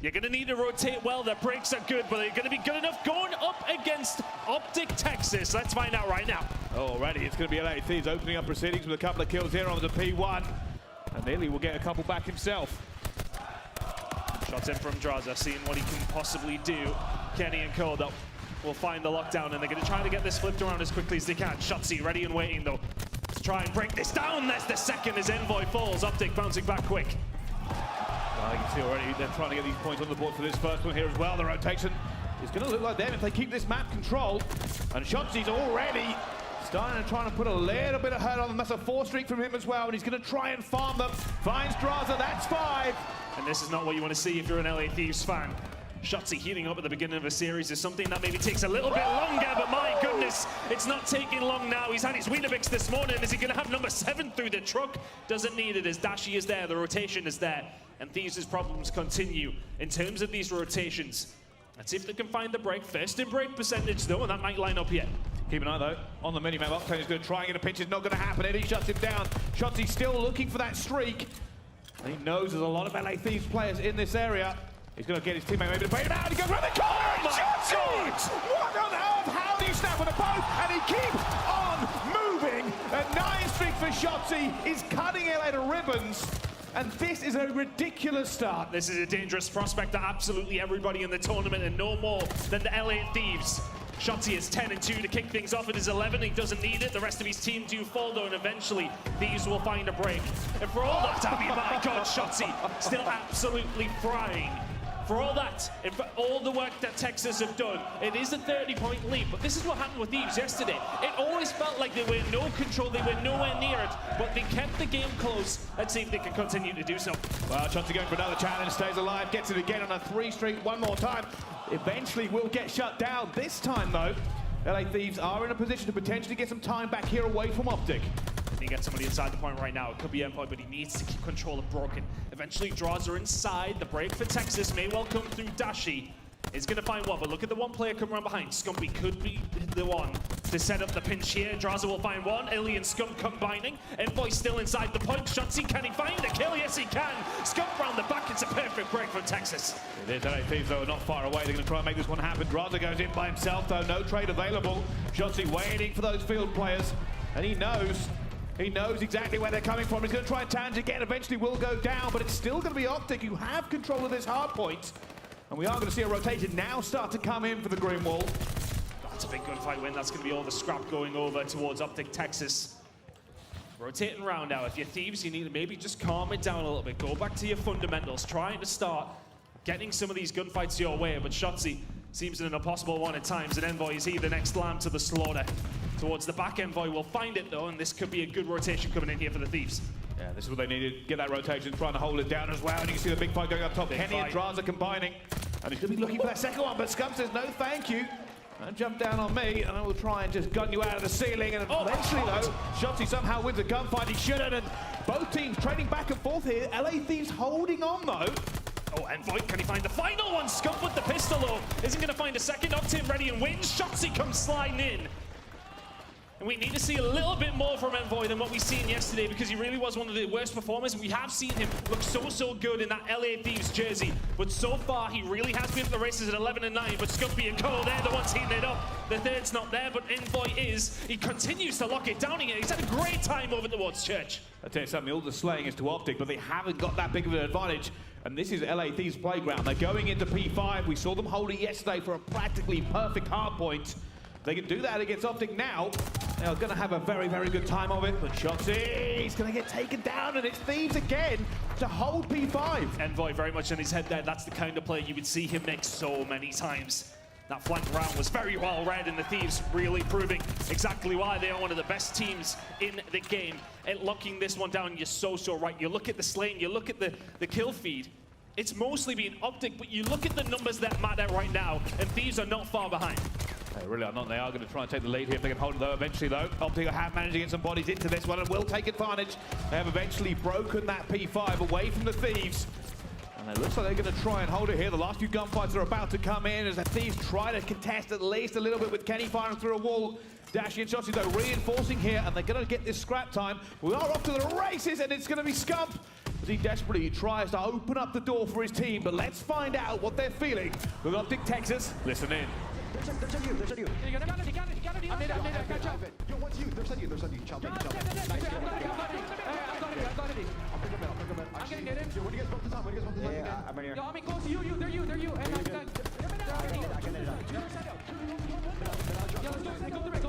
You're going to need to rotate well. Their breaks are good, but they're going to be good enough going up against OpTic Texas. Let's find out right now. Already, it's going to be LA Thieves opening up proceedings with a couple of kills here on the P1. And Nearly will get a couple back himself. Shots in from Draza, seeing what he can possibly do. Kenny and Koda will find the lockdown, and they're going to try to get this flipped around as quickly as they can. Shotzzy ready and waiting, though, to try and break this down. There's the second as Envoy falls. OpTic bouncing back quick. You can see already they're trying to get these points on the board for this first one here as well. The rotation is going to look like them if they keep this map controlled. And Shotzzy's already starting to try and put a little bit of hurt on them. That's a 4 streak from him as well, and he's going to try and farm them. Finds Draza, that's 5. And this is not what you want to see if you're an LA Thieves fan. Shotzzy heating up at the beginning of a series is something that maybe takes a little bit longer, but my goodness, it's not taking long now. He's had his Weetabix this morning. Is he going to have number 7 through the truck? Doesn't need it as Dashi is there, the rotation is there, and Thieves' problems continue. In terms of these rotations, let's see if they can find the break. First in break percentage though, and that might line up yet. Keep an eye though on the minimap. OpTic is going to try and get a pinch. It's not going to happen. Eddie shuts him down. Shotzzy still looking for that streak. And he knows there's a lot of LA Thieves players in this area. He's going to get his teammate maybe to bait him out. He goes around the corner. Shotzzy! What on earth? How do you snap with a boat? And he keeps on moving. A 9 streak for Shotzzy is cutting LA to ribbons. And this is a ridiculous start. This is a dangerous prospect to absolutely everybody in the tournament, and no more than the LA Thieves. Shotzzy is 10 and 2 to kick things off. It is 11. He doesn't need it. The rest of his team do fall though, and eventually Thieves will find a break. And for all that, I mean, my God, Shotzzy still absolutely frying. For all that, and for all the work that Texas have done, it is a 30-point lead. But this is what happened with Thieves yesterday. It always felt like they were in no control, they were nowhere near it, but they kept the game close. Let's see if they can continue to do so. Well, Shotzzy going for another challenge, stays alive, gets it again on a 3 streak one more time. Eventually will get shut down. This time though, LA Thieves are in a position to potentially get some time back here away from OpTic. He gets somebody inside the point right now. It could be Envoy, but he needs to keep control of Broken. Eventually draws her inside. The break for Texas may well come through. Dashi is going to find one, but look at the one player coming around behind. Scumpy could be the one to set up the pinch here. Draza will find one. Illy and Scump combining. Envoy still inside the point. Shotzzy, can he find a kill? Yes, he can. Scump round the back. It's a perfect break from Texas. It is. LA Thieves, though, are not far away. They're going to try and make this one happen. Draza goes in by himself, though. No trade available. Shotzzy waiting for those field players, and he knows exactly where they're coming from. He's going to try and challenge again. Eventually will go down, but it's still going to be OpTic who have control of this hard point. And we are going to see a rotation now start to come in for the Green Wall. That's a big gunfight win. That's going to be all the scrap going over towards OpTic Texas. Rotating around now. If you're Thieves, you need to maybe just calm it down a little bit. Go back to your fundamentals. Trying to start getting some of these gunfights your way. But Shotzzy seems an impossible one at times. And Envoy is he the next lamb to the slaughter. Towards the back, Envoy will find it though, and this could be a good rotation coming in here for the Thieves. Yeah, this is what they needed. Get that rotation, trying to hold it down as well. And you can see the big fight going up top. Kenny and Draza combining. And he's going to be looking for that second one, but Scum says no thank you. Don't jump down on me, and I will try and just gun you out of the ceiling. And eventually though, Shotzzy somehow wins a gunfight. He shouldn't, and both teams trading back and forth here. LA Thieves holding on though. Oh, Envoy, can he find the final one? Scump with the pistol though. Isn't going to find a second. OpTic ready and wins. Shotzzy comes sliding in. And we need to see a little bit more from Envoy than what we've seen yesterday, because he really was one of the worst performers. And we have seen him look so good in that LA Thieves jersey. But so far, he really has been at the races at 11 and 9. But Scumpy and Cole, they're the ones heating it up. The third's not there, but Envoy is. He continues to lock it down again. He's had a great time over towards Church. I'll tell you something, all the slaying is to OpTic, but they haven't got that big of an advantage. And this is LA Thieves' playground. They're going into P5. We saw them hold it yesterday for a practically perfect hard point. They can do that against OpTic now. They're going to have a very good time of it. But Shotzzy, he's going to get taken down, and it's Thieves again to hold P5. Envoy very much in his head there. That's the kind of play you would see him make so many times. That flank round was very well read, and the Thieves really proving exactly why they are one of the best teams in the game at locking this one down. You're so right. You look at the slaying, you look at the kill feed. It's mostly been OpTic, but you look at the numbers that matter right now, and Thieves are not far behind. They really are not. They are going to try and take the lead here if they can hold it, though. Eventually, though, OpTic have managed to get some bodies into this one and will take advantage. They have eventually broken that P5 away from the Thieves. And it looks like they're going to try and hold it here. The last few gunfights are about to come in as the Thieves try to contest at least a little bit with Kenny firing through a wall. Dashi and Shotzzy, though, reinforcing here, and they're going to get this scrap time. We are off to the races, and it's going to be Scump as he desperately tries to open up the door for his team. But let's find out what they're feeling with OpTic Texas. Listen in. There's on you. You got it. I'm needed. Catch up. Yo, what's you? There's on you. Chop. I've got it. I'll pick him in. I'm gonna get him. Yo, when you guys bump the top, Yeah, I'm right here. Yo, I mean, close to you. They're you. And I'm done. I can hit it. Yo, let's go to red.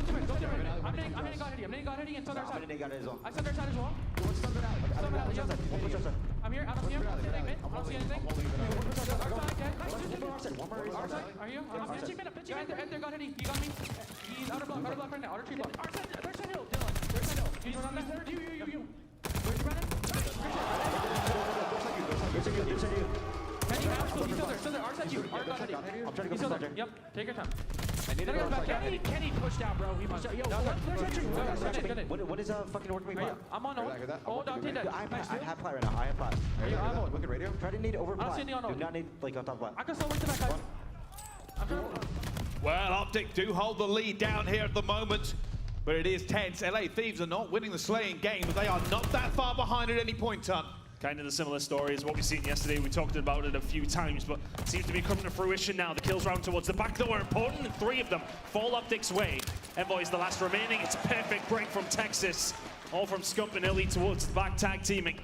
I'm gonna got it and Thunder side. I'm gonna got it as well. I Thunder side as well. What's Thunder out? I'm here. I don't see anything. I don't see anything. Are you? Enter got it. He got me. He's outer block right now. Outer tree block. There's a hill. He's running there. You. Where's he running? There's on you. Kenny, he's still there. Ar's at you. Ar got it. I'm trying to He's go still for there. Yep. Take your time. Kenny pushed out, bro. He pushed out. Yo, What is fucking working me? I'm on hold. I hear that. Hold on, take that. I have plat right now. I have plat. Look at radio. Try to need over I don't plat. see any on Do hold. not need like on top plat. I can still wait to back guys. I'm trying to... Well, OpTic do hold the lead down here at the moment, but it is tense. LA Thieves are not winning the slaying game, but they are not that far behind at any point, Ton. Kind of the similar story as what we've seen yesterday. We talked about it a few times, but it seems to be coming to fruition now. The kills round towards the back that were important, and 3 of them fall OpTic's way. Envoy's the last remaining. It's a perfect break from Texas. All from Scump and Illy towards the back tag teaming.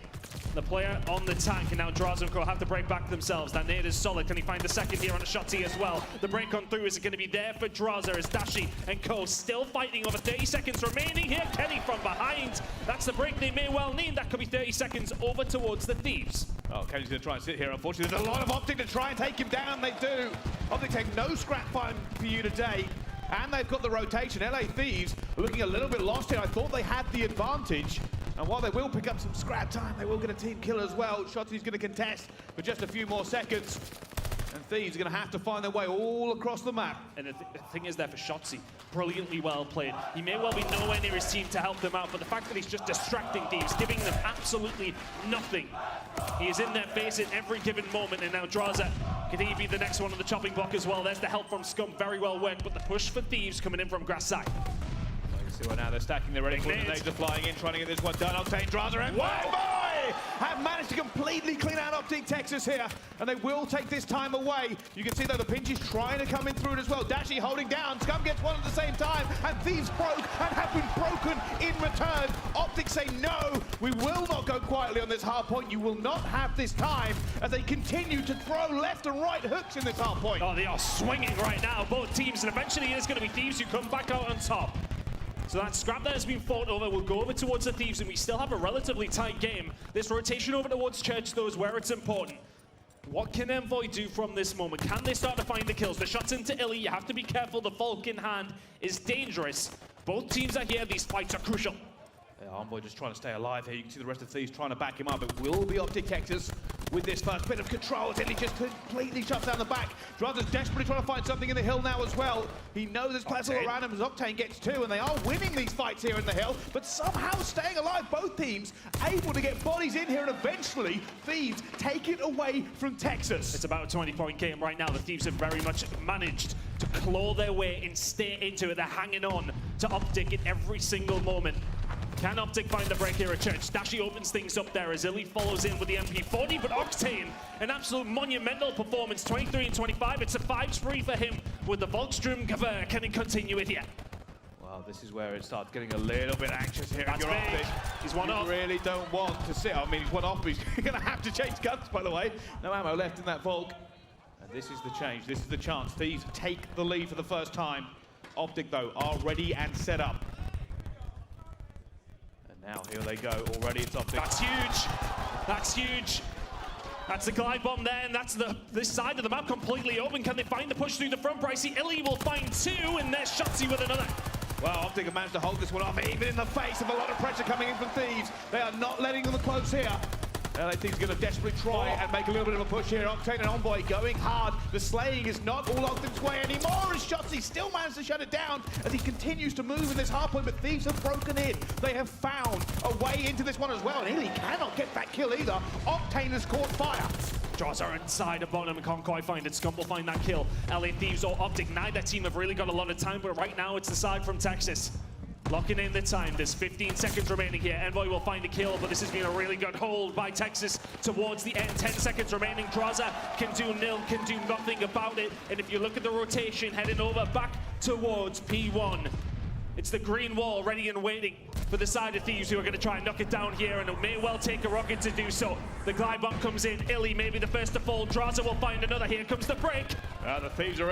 The player on the tank, and now Draws will have to break back themselves. That nade is solid. Can he find the second here on a Shotzi as well? The break on through, is it going to be there for Draza as Dashi and Co still fighting over 30 seconds remaining here. Kenny from behind. That's the break they may well need. That could be 30 seconds over towards the Thieves. Oh, Kenny's going to try and sit here. Unfortunately, there's a lot of OpTic to try and take him down. They do. OpTic take no scrap fight for you today. And they've got the rotation. LA Thieves looking a little bit lost here. I thought they had the advantage. And while they will pick up some scrap time, they will get a team kill as well. Shotzi's going to contest for just a few more seconds. And Thieves are going to have to find their way all across the map. And the thing is there for Shotzi, brilliantly well played. He may well be nowhere near his team to help them out, but the fact that he's just distracting Thieves, giving them absolutely nothing. He is in their face at every given moment, and now Draza, could he be the next one on the chopping block as well? There's the help from Scum, very well worked, but the push for Thieves coming in from grass side. See what now they're stacking the ready. Nades are flying in, trying to get this one done. Octane, Draza, and boy! Have managed to completely clean out OpTic Texas here, and they will take this time away. You can see though the pinch is trying to come in through it as well. Dashi holding down, Scum gets one at the same time, and Thieves broke and have been broken in return. OpTic say no, we will not go quietly on this hard point. You will not have this time as they continue to throw left and right hooks in this hard point. Oh, they are swinging right now, both teams, and eventually it is going to be Thieves who come back out on top. So that scrap that has been fought over will go over towards the Thieves, and we still have a relatively tight game. This rotation over towards Church, though, is where it's important. What can Envoy do from this moment? Can they start to find the kills? The shots into Illy, you have to be careful. The Falk in hand is dangerous. Both teams are here. These fights are crucial. Yeah, Envoy just trying to stay alive here. You can see the rest of Thieves trying to back him up. It will be OpTic Texas with this first bit of control. Illy just completely shuts down the back. Draza's desperately trying to find something in the hill now as well. He knows there's players all around him as Octane gets 2, and they are winning these fights here in the hill, but somehow staying alive. Both teams able to get bodies in here, and eventually Thieves take it away from Texas. It's about a 20-point game right now. The Thieves have very much managed to claw their way and stay into it. They're hanging on to OpTic at every single moment. Can OpTic find the break here at Church? Dashi opens things up there as Illy follows in with the MP40, but Octane, an absolute monumental performance, 23 and 25. It's a 5 spree for him with the Volkstrom Gewehr. Can he continue it here? Well, this is where it starts getting a little bit anxious here. That's You're big. OpTic. He's one off. You really don't want to sit. I mean, he's one off, but he's going to have to change guns, by the way. No ammo left in that Volk. And this is the change. This is the chance. Thieves take the lead for the first time. OpTic, though, are ready and set up. Now here they go. Already it's OpTic. That's huge. That's huge. That's the glide bomb there, and that's this side of the map completely open. Can they find the push through the front? Pricey Illy will find 2, and there's Shotzi with another. Well, OpTic have managed to hold this one off, even in the face of a lot of pressure coming in from Thieves. They are not letting them close here. LA Thieves going to desperately try and make a little bit of a push here. Octane and Envoy going hard. The slaying is not all OpTic's way anymore as Shotzi still managed to shut it down as he continues to move in this hard point, but Thieves have broken in. They have found a way into this one as well, and Illy cannot get that kill either. Octane has caught fire. Draws are inside of bottom and can't quite find it. Scump will find that kill. LA Thieves or OpTic, neither team have really got a lot of time, but right now it's the side from Texas. Locking in the time. There's 15 seconds remaining here. Envoy will find a kill, but this has been a really good hold by Texas towards the end. 10 seconds remaining. Draza can do nil, can do nothing about it. And if you look at the rotation heading over back towards P1, it's the green wall ready and waiting for the side of Thieves, who are going to try and knock it down here, and it may well take a rocket to do so. The glide bomb comes in. Illy may be the first to fall. Draza will find another. Here comes the break. The Thieves are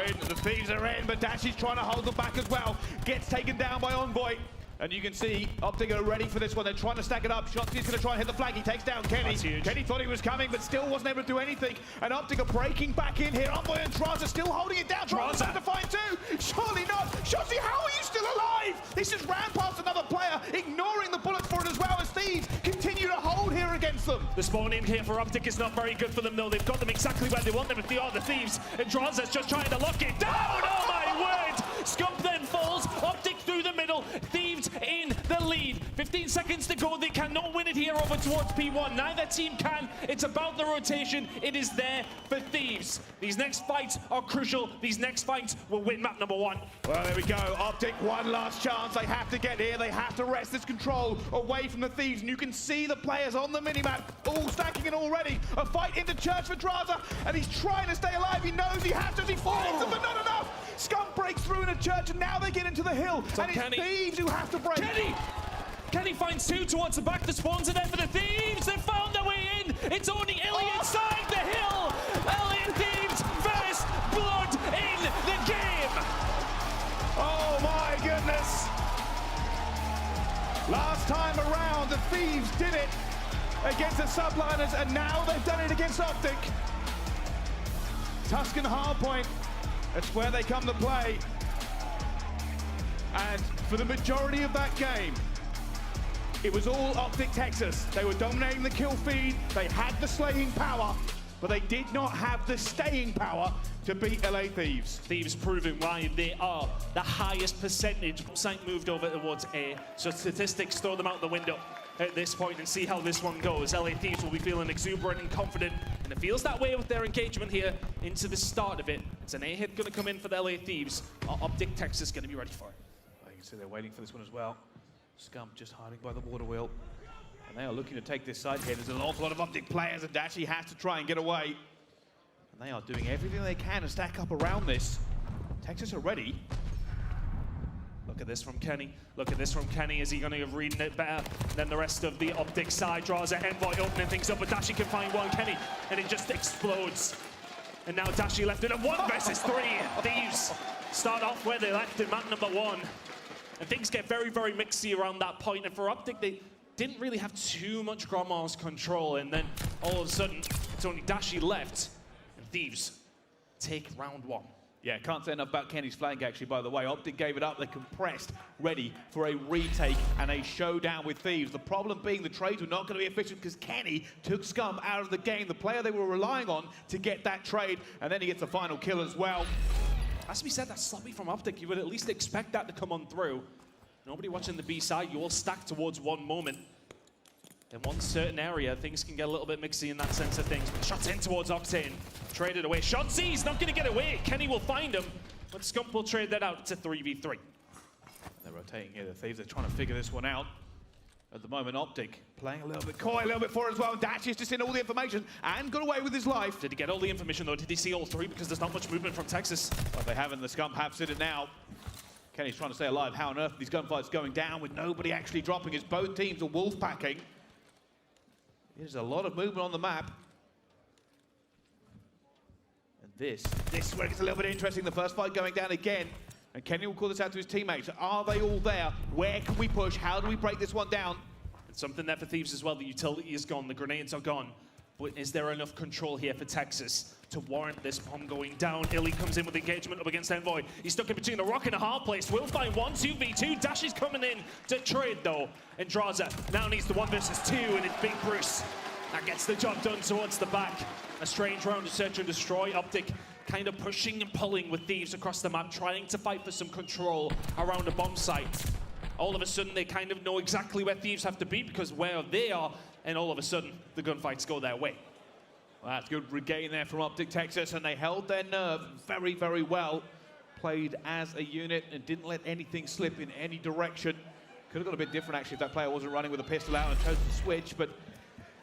in, but Dashy's trying to hold them back as well. Gets taken down by Envoy. And you can see OpTic are ready for this one. They're trying to stack it up. Shotzi's going to try and hit the flag. He takes down Kenny. That's huge. Kenny thought he was coming, but still wasn't able to do anything. And OpTic are breaking back in here. Envoy and Draza still holding it down. Draza has to find two. Surely not. Shotzi, how are you still alive? This just ran past another player, ignoring the bullets for it as well, as Thieves continue to hold here against them. The spawn in here for OpTic is not very good for them, though. They've got them exactly where they want them if they are the Thieves. And Draza's just trying to lock it down. Oh, my word. Scump then falls. OpTic through the middle. Thieves in the lead. 15 seconds to go. They cannot win it here over towards P1. Neither team can. It's about the rotation. It is there for Thieves. These next fights are crucial. These next fights will win map number 1. Well, there we go. OpTic, one last chance. They have to get here. They have to wrest this control away from the Thieves. And you can see the players on the minimap all stacking it already. A fight into church for Draza, and he's trying to stay alive. He knows he has to. He finds them, but not enough. Scum breaks through in a church, and now they get into the hill. And it's Thieves who have to break. Kenny finds two towards the back. The spawns are there for the Thieves. They've found their way in. It's only Illy inside the hill. Illy and Thieves first blood in the game. Oh my goodness. Last time around, the Thieves did it against the Subliners, and now they've done it against OpTic. Tuscan hardpoint, that's where they come to play. And for the majority of that game, it was all OpTic Texas. They were dominating the kill feed, they had the slaying power, but they did not have the staying power to beat LA Thieves. Thieves proving why they are the highest percentage. Site moved over towards A, so statistics throw them out the window at this point and see how this one goes. LA Thieves will be feeling exuberant and confident, and it feels that way with their engagement here into the start of it. It's an A hit going to come in for the LA Thieves. OpTic Texas going to be ready for it. You can see they're waiting for this one as well. Scum just hiding by the water wheel. And they are looking to take this side here. There's an awful lot of OpTic players, and Dashy has to try and get away. And they are doing everything they can to stack up around this. Texas are ready. Look at this from Kenny. Look at this from Kenny. Is he going to have reading it better than the rest of the OpTic side? Draws a Envoy opening things up, but Dashy can find one Kenny, and it just explodes. And now Dashy left it at 1 versus 3. Thieves start off where they left in map number 1. And things get very, very mixy around that point. And for OpTic, they didn't really have too much Grandma's control. And then all of a sudden, it's only Dashy left. And Thieves take round 1. Yeah, can't say enough about Kenny's flank, actually, by the way. OpTic gave it up. They're compressed, ready for a retake and a showdown with Thieves. The problem being the trades were not going to be efficient because Kenny took Scum out of the game, the player they were relying on to get that trade. And then he gets the final kill as well. Has to be said, that's sloppy from OpTic. You would at least expect that to come on through. Nobody watching the B side, you all stack towards one moment. In one certain area, things can get a little bit mixy in that sense of things. But shots in towards Octane. Traded away. Shotzi, he's not going to get away. Kenny will find him. But Scump will trade that out. It's a 3v3. They're rotating here, the Thieves. They're trying to figure this one out. At the moment, OpTic playing a little bit coy, a little bit forward as well. Dashy's just in all the information and got away with his life. Did he get all the information, though? Did he see all 3? Because there's not much movement from Texas. But they haven't. The Scump have seen it now. Kenny's trying to stay alive. How on earth are these gunfights going down with nobody actually dropping as both teams are wolf packing? There's a lot of movement on the map. And this is where it's a little bit interesting. The first fight going down again. And Kenny will call this out to his teammates. Are they all there? Where can we push? How do we break this one down? And something there for Thieves as well. The utility is gone. The grenades are gone. But is there enough control here for Texas to warrant this bomb going down? Illy comes in with engagement up against Envoy. He's stuck in between a rock and a hard place. Will find 1, 2v2. Dashy's coming in to trade, though. And Draza now needs the 1 versus 2, and it's Big Bruce that gets the job done towards the back. A strange round of search and destroy. OpTic kind of pushing and pulling with Thieves across the map, trying to fight for some control around a bomb site. All of a sudden, they kind of know exactly where Thieves have to be because where they are, and all of a sudden, the gunfights go their way. Well, that's good regain there from OpTic Texas, and they held their nerve very, very well. Played as a unit and didn't let anything slip in any direction. Could have got a bit different actually if that player wasn't running with a pistol out and chose to switch, but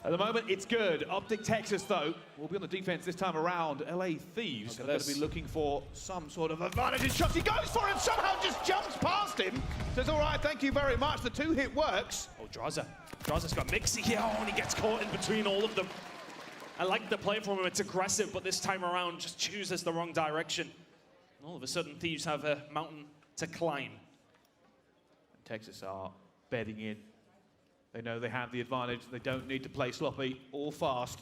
at the moment it's good. OpTic Texas though will be on the defense this time around. LA Thieves are going to be looking for some sort of advantage. And Shots, he goes for him, somehow just jumps past him. Says, all right, thank you very much. The 2-hit works. Oh, Draza's got Mixie here, and he gets caught in between all of them. I like the play from him, it's aggressive, but this time around just chooses the wrong direction. And all of a sudden, Thieves have a mountain to climb. And Texas are bedding in. They know they have the advantage. They don't need to play sloppy or fast.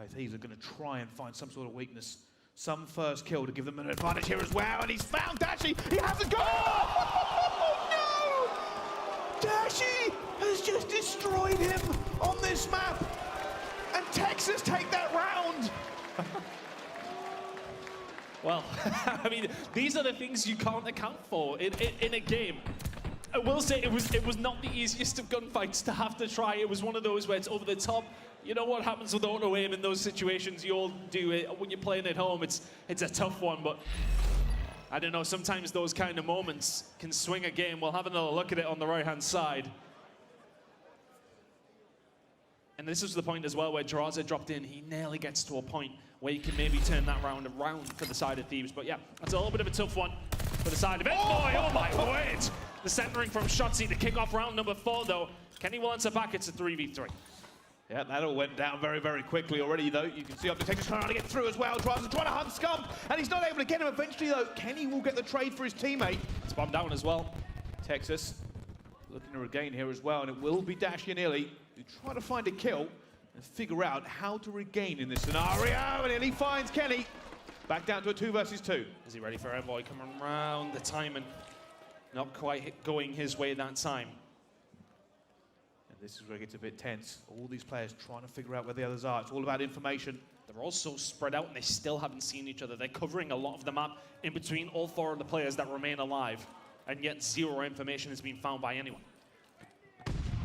Thieves are going to try and find some sort of weakness. Some first kill to give them an advantage here as well. And he's found Dashy. He hasn't got... Oh, no! Dashy has just destroyed him on this map. And Texas take that round. Well, I mean, these are the things you can't account for in a game. I will say it was not the easiest of gunfights to have to try. It was one of those where it's over the top. You know what happens with auto aim in those situations? You all do it when you're playing at home. It's a tough one, but I don't know. Sometimes those kind of moments can swing a game. We'll have another look at it on the right-hand side. And this is the point as well where Draza dropped in. He nearly gets to a point where he can maybe turn that round around for the side of Thieves. But yeah, that's a little bit of a tough one for the side of it. Oh my word! The centering from Shotzzy to kick off round number 4, though. Kenny will answer back. It's a 3v3. Yeah, that all went down very, very quickly already, though. You can see OpTic Texas trying to get through as well. Draza trying to hunt Scump, and he's not able to get him. Eventually, though, Kenny will get the trade for his teammate. It's bombed down as well. Texas looking to regain here as well, and it will be Dashy and Illy who try to find a kill and figure out how to regain in this scenario. And Illy finds Kenny. Back down to a 2 versus 2. Is he ready for Envoy coming around the timing? Not quite going his way that time. And this is where it gets a bit tense. All these players trying to figure out where the others are. It's all about information. They're all so spread out and they still haven't seen each other. They're covering a lot of the map in between all 4 of the players that remain alive. And yet 0 information has been found by anyone.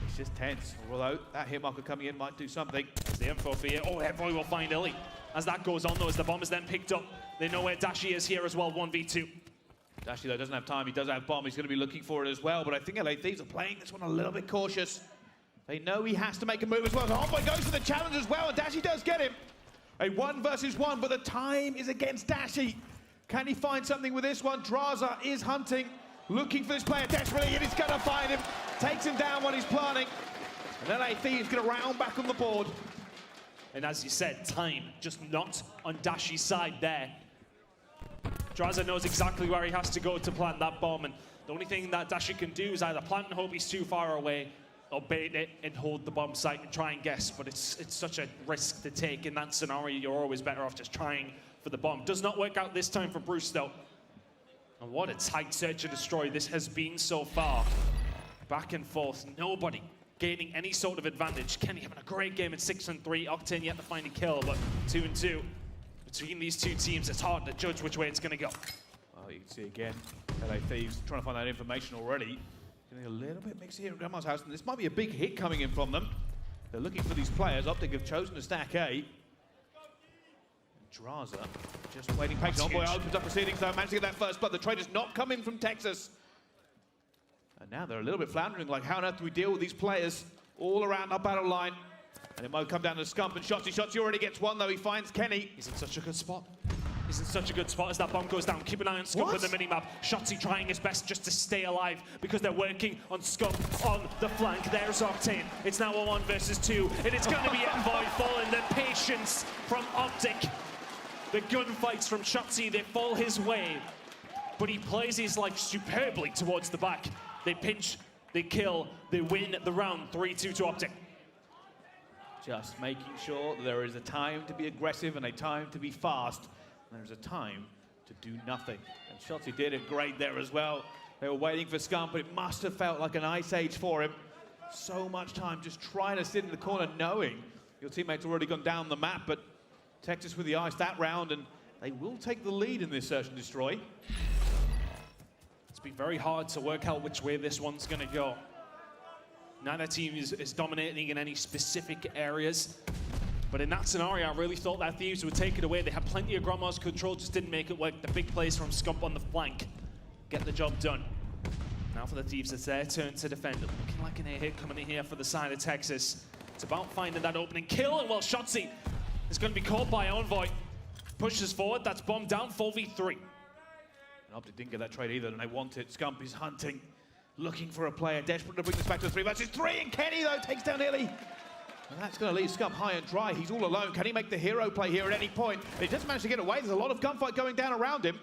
It's just tense. Although that hit marker coming in might do something. There's the info for you. Oh, Envoy will find Illy. As that goes on though, as the bomb is then picked up, they know where Dashy is here as well, 1v2. Dashy, though, doesn't have time. He does have bomb. He's going to be looking for it as well. But I think LA Thieves are playing this one a little bit cautious. They know he has to make a move as well. So Envoy goes for the challenge as well, and Dashy does get him. A 1 versus 1, but the time is against Dashy. Can he find something with this one? Draza is hunting, looking for this player desperately, and he's going to find him. Takes him down when he's planning. And LA Thieves going to round back on the board. And as you said, time just not on Dashy's side there. Draza knows exactly where he has to go to plant that bomb, and the only thing that Dashy can do is either plant and hope he's too far away, or bait it and hold the bomb site and try and guess, but it's such a risk to take in that scenario. You're always better off just trying for the bomb. Does not work out this time for Bruce, though. And what a tight search and destroy this has been so far. Back and forth, nobody gaining any sort of advantage. Kenny having a great game at 6-3. Octane yet to find a kill, but 2-2. Between these two teams, it's hard to judge which way it's going to go. Well, you can see again, LA Thieves trying to find that information already. Getting a little bit mixed here at Grandma's house, and this might be a big hit coming in from them. They're looking for these players. OpTic have chosen to stack A. Draza just waiting patiently. Envoy opens up proceedings, though, managed to get that first blood. The trade has not come in from Texas. And now they're a little bit floundering, like how on earth do we deal with these players all around our battle line? And it might come down to Scump and Shotzzy. Shotzzy already gets one, though. He finds Kenny. He's in such a good spot. He's in such a good spot as that bomb goes down. Keep an eye on Scump on the minimap. Shotzzy trying his best just to stay alive because they're working on Scump on the flank. There's Octane. It's now a 1 versus 2, and it's going to be Envoy falling. The patience from OpTic. The gunfights from Shotzzy, they fall his way, but he plays his life superbly towards the back. They pinch, they kill, they win the round. 3-2 to OpTic. Just making sure that there is a time to be aggressive and a time to be fast. And there's a time to do nothing. And Shotzzy did it great there as well. They were waiting for Scump, but it must have felt like an ice age for him. So much time just trying to sit in the corner knowing your teammate's already gone down the map, but Texas with the ice that round, and they will take the lead in this search and destroy. It's been very hard to work out which way this one's going to go. Neither team is dominating in any specific areas. But in that scenario, I really thought that Thieves would take it away. They had plenty of Grandma's control, just didn't make it work. The big plays from Scump on the flank get the job done. Now Now for the Thieves, it's their turn to defend. Looking like an A-hit coming in here for the side of Texas. It's about finding that opening kill, and well, Shotzi is going to be caught by Envoy. Pushes forward, that's bomb down, 4v3. And OpTic didn't get that trade either, and they want it. Scump is hunting, looking for a player, desperate to bring this back to 3 versus 3, and Kenny, though, takes down Illy. And that's going to leave Scump high and dry. He's all alone. Can he make the hero play here at any point? He just managed to get away. There's a lot of gunfight going down around him.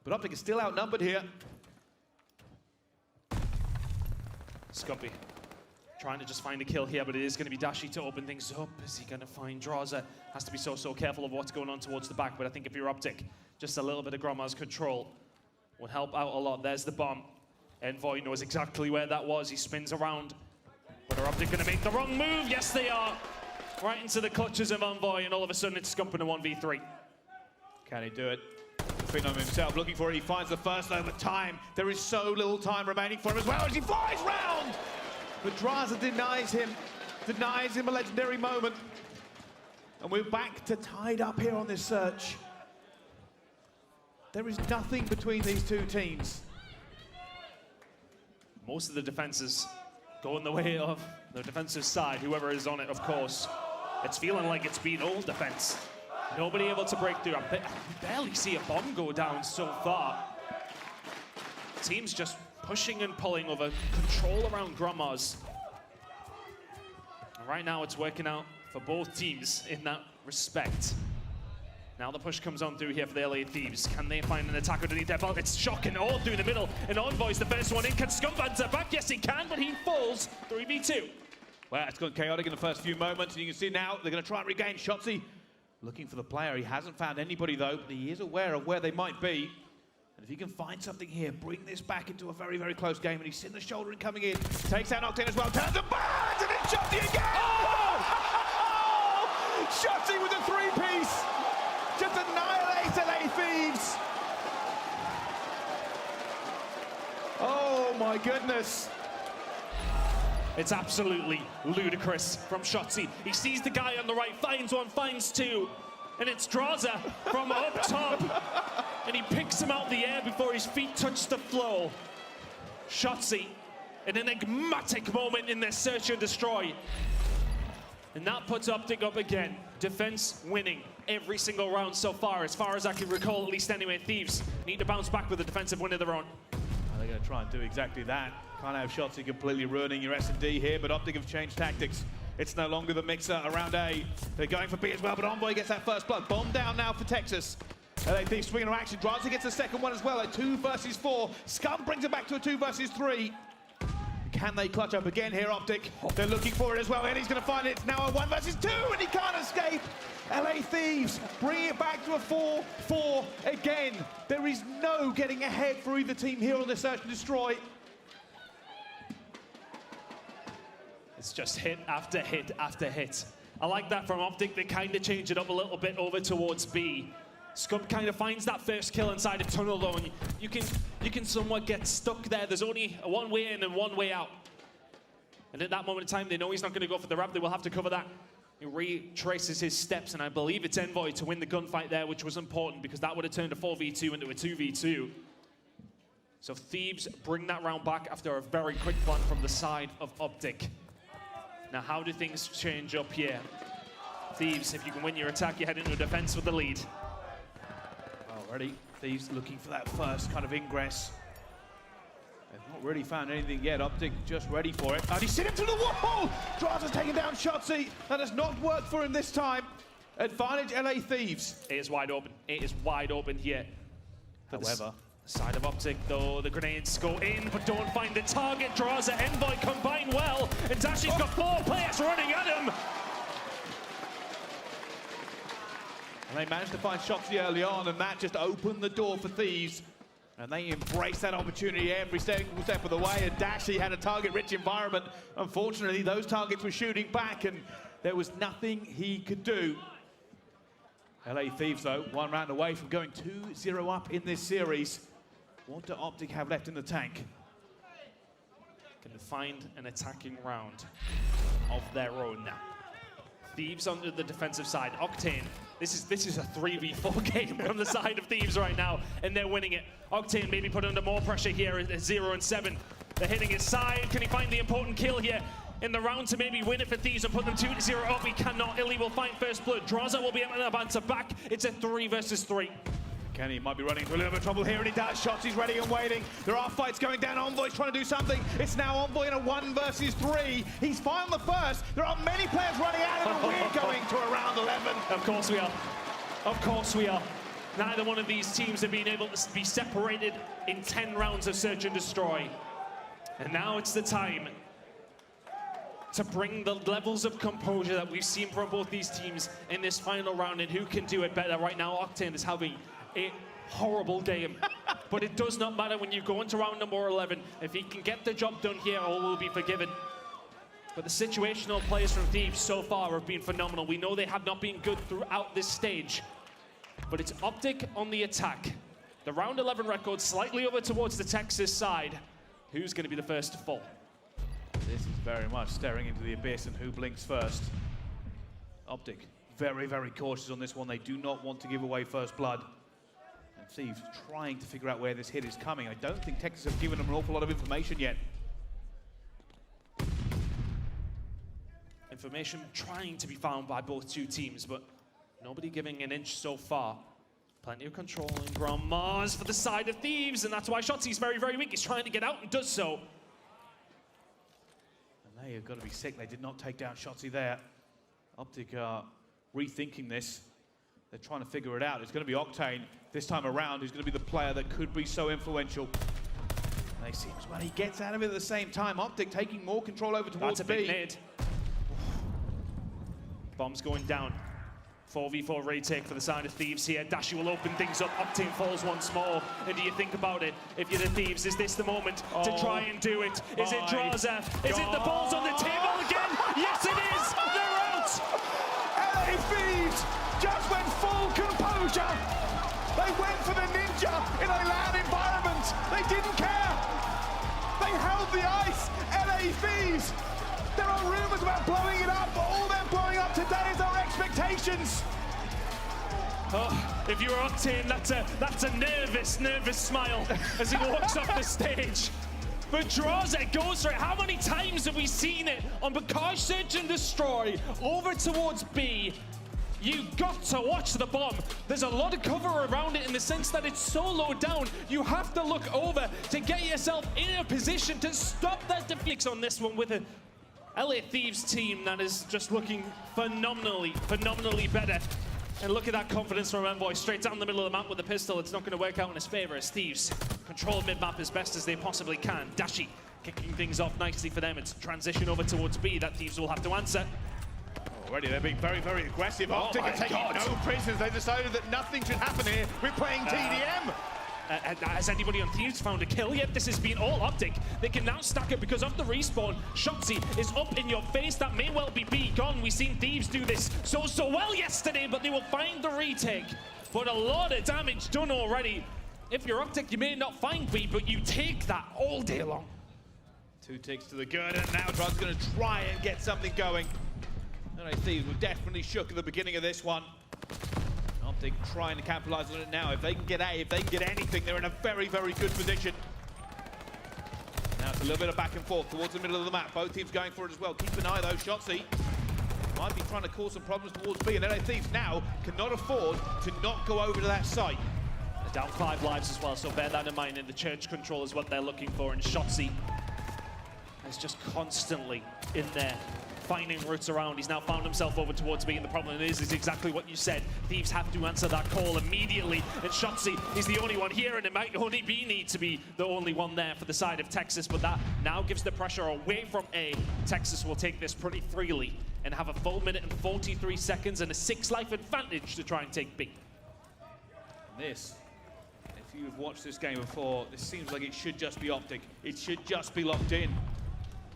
But OpTic is still outnumbered here. Scumpy trying to just find a kill here, but it is going to be Dashi to open things up. Is he going to find Draza? Has to be so careful of what's going on towards the back, but I think if you're OpTic, just a little bit of Gromma's control would help out a lot. There's the bomb. Envoy knows exactly where that was. He spins around. But are OpTic going to make the wrong move? Yes, they are. Right into the clutches of Envoy, and all of a sudden it's Scump in a 1v3. Can he do it? Phenom himself looking for it. He finds the first over time. There is so little time remaining for him as well as he flies round. But Draza denies him a legendary moment. And we're back to tied up here on this search. There is nothing between these two teams. Most of the defenses go in the way of the defensive side, whoever is on it, of course. It's feeling like it's been all defense. Nobody able to break through. I barely see a bomb go down so far. Teams just pushing and pulling over control around Gromma's. And right now it's working out for both teams in that respect. Now the push comes on through here for the LA Thieves. Can they find an attack underneath their belt? It's shocking all through the middle. And Envoy's the first one in. Can Scump answer back? Yes, he can, but he falls 3v2. Well, it's gone chaotic in the first few moments, and you can see now they're going to try and regain. Shotzi looking for the player. He hasn't found anybody, though, but he is aware of where they might be. And if he can find something here, bring this back into a very, very close game, and he's seen the shoulder and coming in. Takes out Octane as well, turns and burns, and it's Shotzi again! Oh! Shotzi with a 3-piece! Just annihilates LA Thieves! Oh, my goodness. It's absolutely ludicrous from Shotzi. He sees the guy on the right, finds one, finds two, and it's Draza from up top, and he picks him out the air before his feet touch the floor. Shotzi, an enigmatic moment in their search and destroy. And that puts OpTic up again. Defense winning every single round so far as I can recall, at least anyway. Thieves need to bounce back with a defensive win of their own. They're going to try and do exactly that. Can't have Shotzi completely ruining your S&D here, but OpTic have changed tactics. It's no longer the mixer around A. They're going for B as well, but Envoy gets that first blood. Bomb down now for Texas. LA Thieves swinging to action. Draza gets the second one as well at 2 versus 4. Scum brings it back to a 2 versus 3. Can they clutch up again here, OpTic? They're looking for it as well, and he's going to find it. It's now a 1 versus 2, and he can't escape. LA Thieves bring it back to a 4-4 again. There is no getting ahead for either team here on the search and destroy. It's just hit after hit after hit. I like that from OpTic. They kind of change it up a little bit over towards B. Scump kind of finds that first kill inside a tunnel though, and you can somewhat get stuck there. There's only a one way in and one way out. And at that moment in time, they know he's not going to go for the wrap. They will have to cover that. He retraces his steps, and I believe it's Envoy to win the gunfight there, which was important because that would have turned a 4v2 into a 2v2. So Thieves bring that round back after a very quick plan from the side of OpTic. Now, how do things change up here? Thieves, if you can win your attack, you head into defense with the lead. Already, Thieves looking for that first kind of ingress. They've not really found anything yet. OpTic just ready for it. And he's sent him to the wall! Draza's taking down Shotzi. That has not worked for him this time. Advantage LA Thieves. It is wide open. It is wide open here. However, side of OpTic, though, the grenades go in, but don't find the target. Draza, Envoy combine well, and Dashi's got 4 players running at him. And they managed to find Shotzi early on, and that just opened the door for Thieves. And they embraced that opportunity every single step of the way, and Dashi had a target-rich environment. Unfortunately, those targets were shooting back, and there was nothing he could do. LA Thieves, though, 1 round away from going 2-0 up in this series. What do OpTic have left in the tank? Can find an attacking round of their own now. Thieves under the defensive side. Octane This is a 3v4 game from the side of Thieves right now, and they're winning it. Octane maybe put under more pressure here at 0 and 7. They're hitting his side. Can he find the important kill here in the round to maybe win it for Thieves and put them 2-0 up? He cannot. Illy will find first blood. Draza will be able to bounce back. It's a 3 versus 3. Kenny might be running into a little bit of trouble here, and he does. Shots, he's ready and waiting. There are fights going down. Envoy's trying to do something. It's now Envoy in a 1 versus 3. He's fine on the first. There are many players running out, and we're going to a round 11. Of course we are. Of course we are. Neither one of these teams have been able to be separated in 10 rounds of Search and Destroy. And now it's the time to bring the levels of composure that we've seen from both these teams in this final round, and who can do it better. Right now, Octane is having a horrible game. But it does not matter when you go into round number 11. If he can get the job done here, all will be forgiven. But the situational players from Thieves so far have been phenomenal. We know they have not been good throughout this stage. But it's OpTic on the attack. The round 11 record slightly over towards the Texas side. Who's going to be the first to fall? This is very much staring into the abyss, and who blinks first? OpTic, very, very cautious on this one. They do not want to give away first blood. And Thieves trying to figure out where this hit is coming. I don't think Texas have given them an awful lot of information yet. Information trying to be found by both two teams, but nobody giving an inch so far. Plenty of control in Grand Mars for the side of Thieves, and that's why Shotzi's very, very weak. He's trying to get out and does so. And they have got to be sick. They did not take down Shotzi there. OpTic are rethinking this. They're trying to figure it out. It's going to be Octane this time around who's going to be the player that could be so influential. And they seems when he gets out of it at the same time. OpTic taking more control over towards That's a big B. nade. Bombs going down. 4v4 retake for the side of Thieves here. Dashi will open things up. Octane falls once more. And do you think about it? If you're the Thieves, is this the moment to try and do it? Is it Draza? Is it the balls on the table again? Yes, it is! They're out! LA Thieves just went full composure. They went for the ninja in a LAN environment. They didn't care. They held the ice. LA Thieves. There are rumors about blowing it up, but all they're blowing up today is our expectations. Oh, if you're Octane, that's a nervous smile as he walks off the stage. But Draza goes for it. How many times have we seen it on Bakash Search and Destroy over towards B? You got to watch the bomb. There's a lot of cover around it in the sense that it's so low down. You have to look over to get yourself in a position to stop that deflex on this one with a LA Thieves team that is just looking phenomenally better. And look at that confidence from Envoy, straight down the middle of the map with the pistol. It's not going to work out in his favor as Thieves control mid-map as best as they possibly can. Dashi kicking things off nicely for them. It's transition over towards B that Thieves will have to answer. Already they're being very, very aggressive. OpTic are taking no prisoners. They decided that nothing should happen here. We're playing TDM. Has anybody on Thieves found a kill yet? This has been all OpTic. They can now stack it because of the respawn. Shotzi is up in your face. That may well be B gone. We've seen Thieves do this so well yesterday, but they will find the retake. But a lot of damage done already. If you're OpTic, you may not find B, but you take that all day long. 2 ticks to the girder. Now Draza's going to try and get something going. LA Thieves were definitely shook at the beginning of this one. OpTic trying to capitalize on it now. If they can get A, if they can get anything, they're in a very, very good position. Now it's a little bit of back and forth towards the middle of the map. Both teams going for it as well. Keep an eye though, Shotzi might be trying to cause some problems towards B, and LA Thieves now cannot afford to not go over to that site. They're down 5 lives as well, so bear that in mind, and the church control is what they're looking for, and Shotzi is just constantly in there, finding routes around. He's now found himself over towards B, and the problem is exactly what you said. Thieves have to answer that call immediately, and Shotzi is the only one here, and it might only be need to be the only one there for the side of Texas, but that now gives the pressure away from A. Texas will take this pretty freely and have a full minute and 43 seconds and a 6 life advantage to try and take B. This, if you've watched this game before, this seems like it should just be OpTic. It should just be locked in.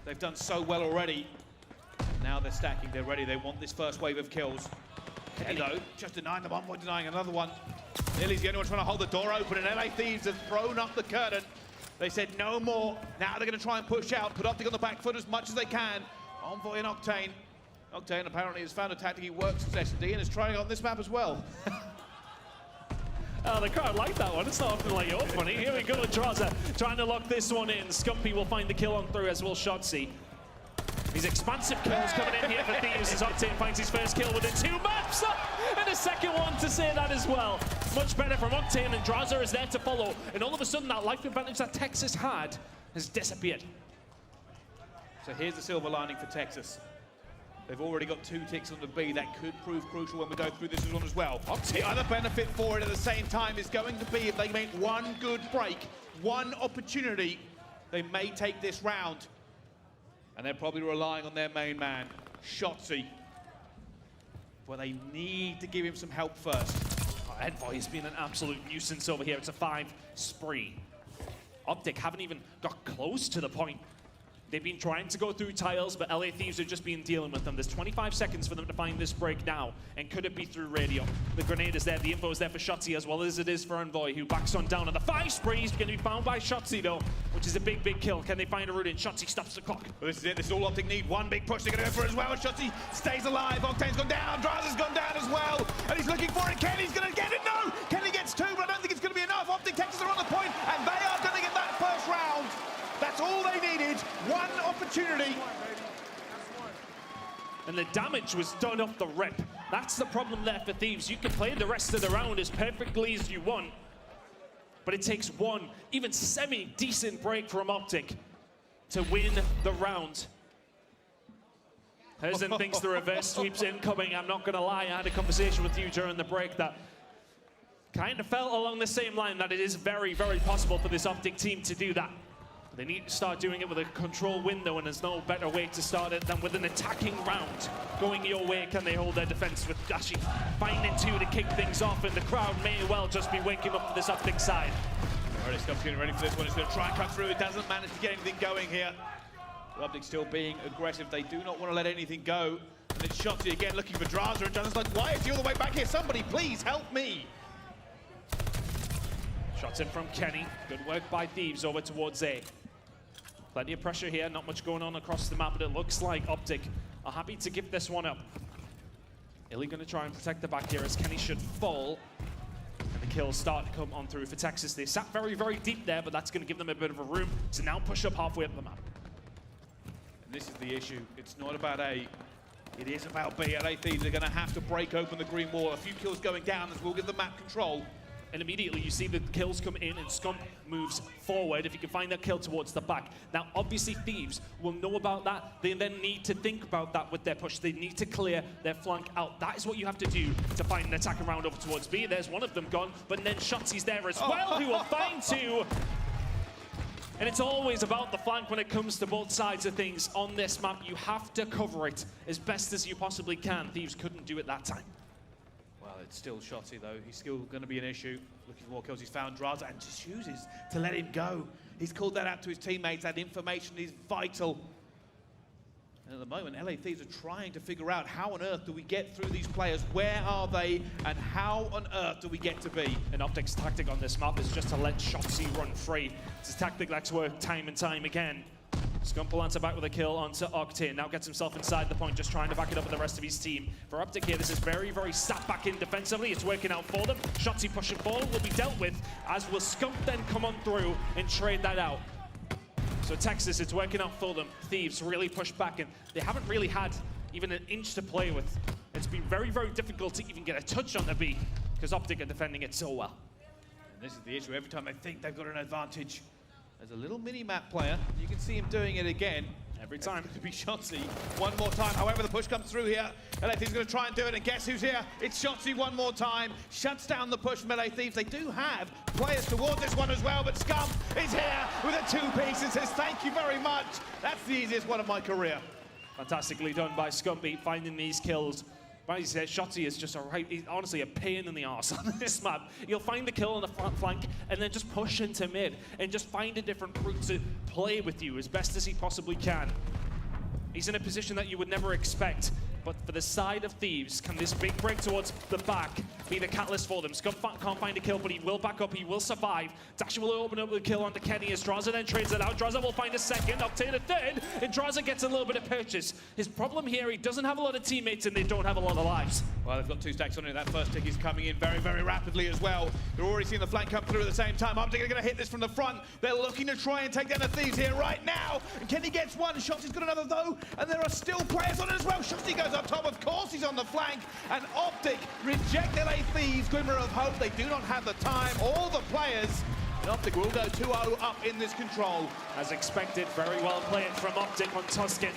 They've done so well already. Now they're stacking, they're ready, they want this first wave of kills. Kenny though, just denying them, Envoy denying another one. Lily's the only one trying to hold the door open, and LA Thieves have thrown up the curtain. They said no more. Now they're going to try and push out, put OpTic on the back foot as much as they can. Envoy and Octane Octane apparently has found a tactic he works with S&D and is trying it on this map as well. Oh, the crowd like that one. It's not often like, oh, funny. Here we go, Draza trying to lock this one in. Scumpy will find the kill on through, as will Shotzi. These expansive kills coming in here for Thieves as Octane finds his first kill within 2 maps. And a second one to say that as well. Much better from Octane, and Draza is there to follow. And all of a sudden, that life advantage that Texas had has disappeared. So here's the silver lining for Texas. They've already got 2 ticks on the B. That could prove crucial when we go through this one as well. The other benefit for it at the same time is going to be if they make one good break, one opportunity, they may take this round. And they're probably relying on their main man, Shotzi. But they need to give him some help first. Envoy has been an absolute nuisance over here. It's a 5 spree. OpTic haven't even got close to the point. They've been trying to go through tiles, but LA Thieves have just been dealing with them. There's 25 seconds for them to find this break now, and could it be through radio? The grenade is there, the info is there for Shotzi, as well as it is for Envoy, who backs on down. And the 5 spree is going to be found by Shotzi, though, which is a big, big kill. Can they find a route in? Shotzi stops the clock. Well, this is it. This is all OpTic need. One big push they're going to go for as well. Shotzi stays alive. Octane's gone down. Draza's gone down as well. And he's looking for it. Kenny's going to get it. No! Kenny gets 2, but I don't think it's going to be enough. OpTic Texas are on the point, and they are going to get that first round. That's all they needed. One opportunity. And the damage was done off the rip. That's the problem there for Thieves. You can play the rest of the round as perfectly as you want, but it takes one, even semi-decent break from OpTic to win the round. Herzen thinks the reverse sweep's incoming. I'm not going to lie, I had a conversation with you during the break that kind of felt along the same line, that it is very, very possible for this OpTic team to do that. They need to start doing it with a control window, and there's no better way to start it than with an attacking round. Going your way, can they hold their defense with Dashi finding 2 to kick things off, and the crowd may well just be waking up for this OpTic side. Alright, Scump's getting ready for this one. It's going to try and cut through. It doesn't manage to get anything going here. OpTic still being aggressive. They do not want to let anything go. And it's Shotzi again looking for Draza, and Draza's like, why is he all the way back here? Somebody please help me. Shots in from Kenny. Good work by Thieves over towards A. Plenty of pressure here, not much going on across the map, but it looks like OpTic are happy to give this one up. Illy going to try and protect the back here as Kenny should fall. And the kills start to come on through for Texas. They sat very, very deep there, but that's going to give them a bit of a room to now push up halfway up the map. And this is the issue. It's not about A. It is about B. LA Thieves are going to have to break open the green wall. A few kills going down as we'll give the map control. And immediately you see the kills come in and Scump moves forward if you can find that kill towards the back. Now, obviously, Thieves will know about that. They then need to think about that with their push. They need to clear their flank out. That is what you have to do to find an attack around over towards B. There's one of them gone, but then Shotzi's there as well, who will find 2. And it's always about the flank when it comes to both sides of things on this map. You have to cover it as best as you possibly can. Thieves couldn't do it that time. It's still Shotzi though. He's still going to be an issue. Looking for more kills. He's found Draza and just chooses to let him go. He's called that out to his teammates. That information is vital. And at the moment, LA Thieves are trying to figure out how on earth do we get through these players? Where are they? And how on earth do we get to B? And OpTic's tactic on this map is just to let Shotzi run free. It's a tactic that's worked time and time again. Scump will answer back with a kill onto Octane. Now gets himself inside the point, just trying to back it up with the rest of his team. For OpTic here, this is very, very sat back in defensively. It's working out for them. Shotzi pushing forward will be dealt with, as will Scump then come on through and trade that out. So Texas, it's working out for them. Thieves really push back, and they haven't really had even an inch to play with. It's been very, very difficult to even get a touch on the B, because OpTic are defending it so well. And this is the issue. Every time they think they've got an advantage, there's a little mini-map player. You can see him doing it again. Every time. To be Shotzi one more time. However, the push comes through here. LA Thieves going to try and do it, and guess who's here? It's Shotzi one more time. Shuts down the push from LA Thieves. They do have players towards this one as well, but Scum is here with a 2-piece and says, thank you very much. That's the easiest one of my career. Fantastically done by Scumpy, finding these kills. But as he said, Shotzi is just he's honestly a pain in the arse on this map. You'll find the kill on the front flank and then just push into mid and just find a different route to play with you as best as he possibly can. He's in a position that you would never expect, but for the side of Thieves, can this big break towards the back be the catalyst for them. Scum can't find a kill, but he will back up, he will survive. Dashi will open up the kill onto Kenny as Draza then trades it out. Draza will find a second, obtain a third, and Draza gets a little bit of purchase. His problem here, he doesn't have a lot of teammates and they don't have a lot of lives. Well, they've got 2 stacks on it. That first tick is coming in very, very rapidly as well. They're already seeing the flank come through at the same time. OpTic are going to hit this from the front. They're looking to try and take down the Thieves here right now. And Kenny gets one. Shotzi's got another though. And there are still players on it as well. Shotzi goes up top. Of course, he's on the flank. And OpTic reject LA Thieves. Glimmer of hope. They do not have the time or the players. And OpTic will go 2-0 up in this control. As expected, very well played from OpTic on Tuscan.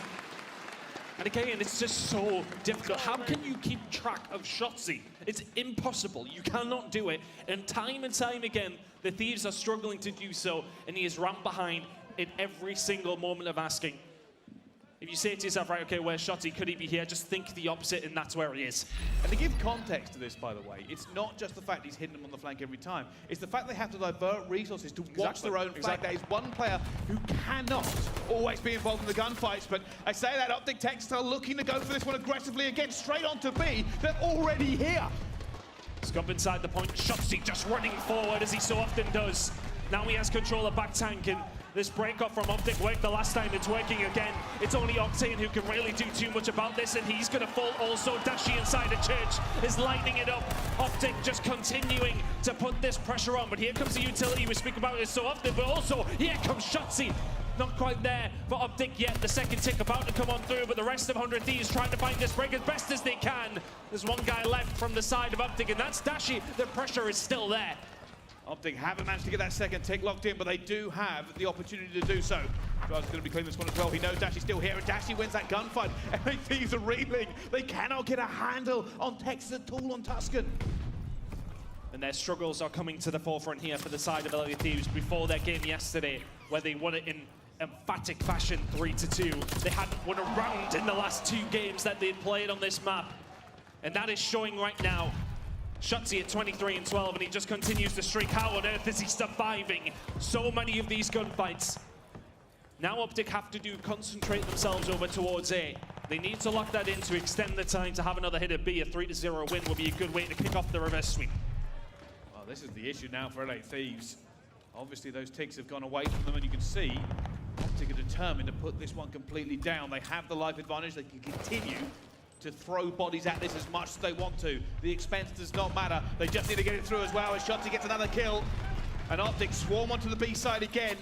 And again, it's just so difficult. How can you keep track of Shotzi? It's impossible. You cannot do it. And time again, the Thieves are struggling to do so, and he is ramped behind in every single moment of asking. If you say to yourself, right, okay, where's Shotzi? Could he be here? Just think the opposite, and that's where he is. And to give context to this, by the way, it's not just the fact he's hitting them on the flank every time. It's the fact they have to divert resources to watch their own flank. There is one player who cannot always be involved in the gunfights, but I say that OpTic Texas are looking to go for this one aggressively again, straight on to B. They're already here. Scump inside the point. Shotzi just running forward as he so often does. Now he has control of back tank, and this breakup from OpTic worked the last time. It's working again. It's only Octane who can really do too much about this, and he's going to fall also. Dashi inside the church is lighting it up. OpTic just continuing to put this pressure on, but here comes the utility we speak about it so often, but also here comes Shotzi. Not quite there for OpTic yet. The second tick about to come on through, but the rest of 100 Thieves trying to find this break as best as they can. There's one guy left from the side of OpTic, and that's Dashi. The pressure is still there. OpTic haven't managed to get that second tick locked in, but they do have the opportunity to do so. Draza's going to be cleaning this one as well. He knows Dashi's still here, and Dashi wins that gunfight. LA Thieves are reeling. They cannot get a handle on Texas at all on Tuscan. And their struggles are coming to the forefront here for the side of LA Thieves before their game yesterday, where they won it in emphatic fashion, 3-2. They hadn't won a round in the last 2 games that they'd played on this map. And that is showing right now. Shotzi at 23-12, and he just continues to streak. How on earth is he surviving so many of these gunfights? Now OpTic have to concentrate themselves over towards A. They need to lock that in to extend the time to have another hit at B. A 3-0 win would be a good way to kick off the reverse sweep. Well, this is the issue now for LA Thieves. Obviously, those ticks have gone away from them, and you can see OpTic are determined to put this one completely down. They have the life advantage. They can continue to throw bodies at this as much as they want to. The expense does not matter. They just need to get it through as well as Shotzi gets another kill. And OpTic swarm onto the B side again.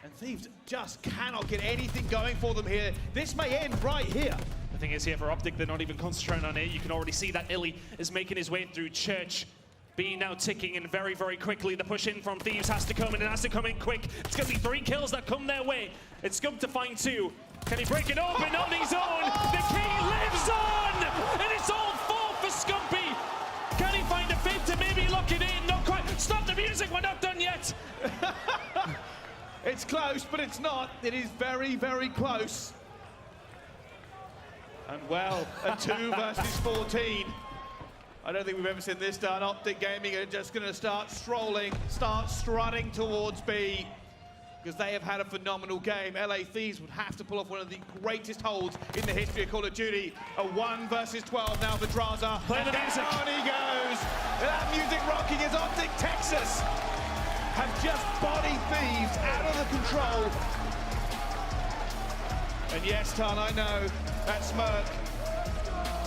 And Thieves just cannot get anything going for them here. This may end right here. The thing is here for OpTic, they're not even concentrating on it. You can already see that Illy is making his way through Church. B now ticking in very, very quickly. The push in from Thieves has to come in, and has to come in quick. It's going to be 3 kills that come their way. It's Scump to find 2. Can he break it open on his own? The key lives on! And it's all 4 for Scumpy! Can he find a fib to maybe lock it in? Not quite. Stop the music, we're not done yet! It's close, but it's not. It is very, very close. And well, a 2 versus 14. I don't think we've ever seen this done. OpTic Gaming are just going to start strolling, start strutting towards B, because they have had a phenomenal game. LA Thieves would have to pull off one of the greatest holds in the history of Call of Duty. A 1 versus 12 now for Draza. Play the music. Down he goes. That music rocking as OpTic Texas have just bodied Thieves out of the control. And yes, Tan, I know, that smirk.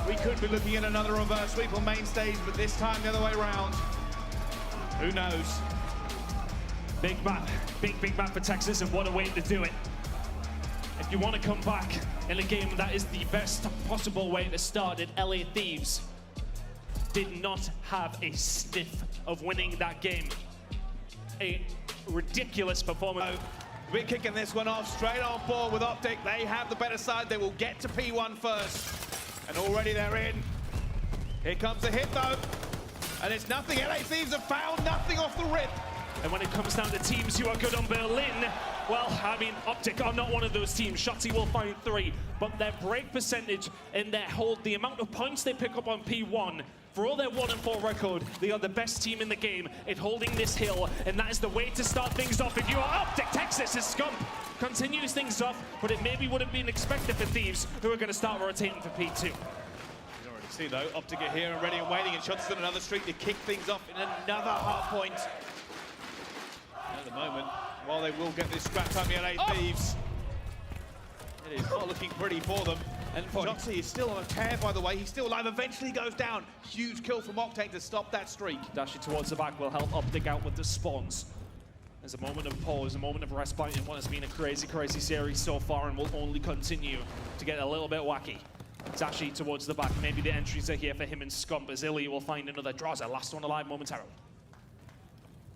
We could be looking at another reverse sweep on main stage, but this time the other way around. Who knows? Big map, big map for Texas, and what a way to do it. If you want to come back in a game that is the best possible way to start it, LA Thieves did not have a sniff of winning that game. A ridiculous performance. We're kicking this one off straight on board with OpTic. They have the better side. They will get to P1 first. And already they're in. Here comes the hit though. And it's nothing. LA Thieves have found nothing off the rip. And when it comes down to teams who are good on Berlin, well, I mean, OpTic are not one of those teams. Shotzi will find 3, but their break percentage and their hold, the amount of points they pick up on P1, for all their 1-4 record, they are the best team in the game at holding this hill, and that is the way to start things off. If you are OpTic Texas, as Scump continues things off, but it maybe would have been expected for Thieves, who are going to start rotating for P2. see though, OpTic are here and ready and waiting, and Shotzi's on another streak to kick things off in another hard point. At the moment, while they will get this scrap time, the LA Thieves, it is not looking pretty for them. And Shotzi is still on a tear, by the way. He's still alive, eventually goes down. Huge kill from OpTic to stop that streak. Dashing towards the back will help OpTic out with the spawns. There's a moment of pause, a moment of respite in what has been a crazy, crazy series so far and will only continue to get a little bit wacky. Dashi towards the back. Maybe the entries are here for him and Scump as Illy will find another Draza. Last one alive momentarily.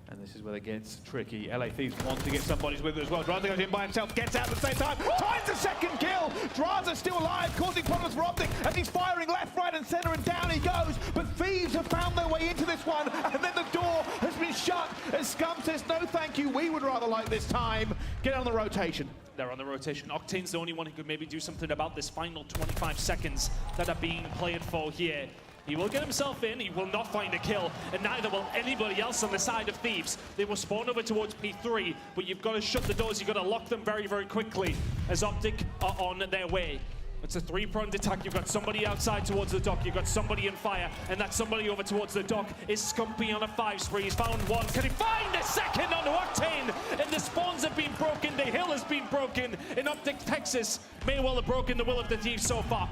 And this is where it gets tricky. LA Thieves want to get somebody's with it as well. Draza goes in by himself, gets out at the same time, finds the second kill! Draza's still alive, causing problems for OpTic, and he's firing left, right, and center, and down he goes. But Thieves have found their way into this one, and then the door has been shut as Scum says, no thank you, we would rather like this time. Get on the rotation. They're on the rotation. Octane's the only one who could maybe do something about this final 25 seconds that are being played for here. He will get himself in, he will not find a kill, and neither will anybody else on the side of Thieves. They will spawn over towards P3, but you've got to shut the doors, you've got to lock them very, very quickly as OpTic are on their way. It's a three-pronged attack. You've got somebody outside towards the dock, you've got somebody in fire, and that somebody over towards the dock is Scumpy on a 5 spree. He's found one. Can he find a second onto Octane? And the spawns have been broken, the hill has been broken, and OpTic Texas may well have broken the will of the Thieves so far.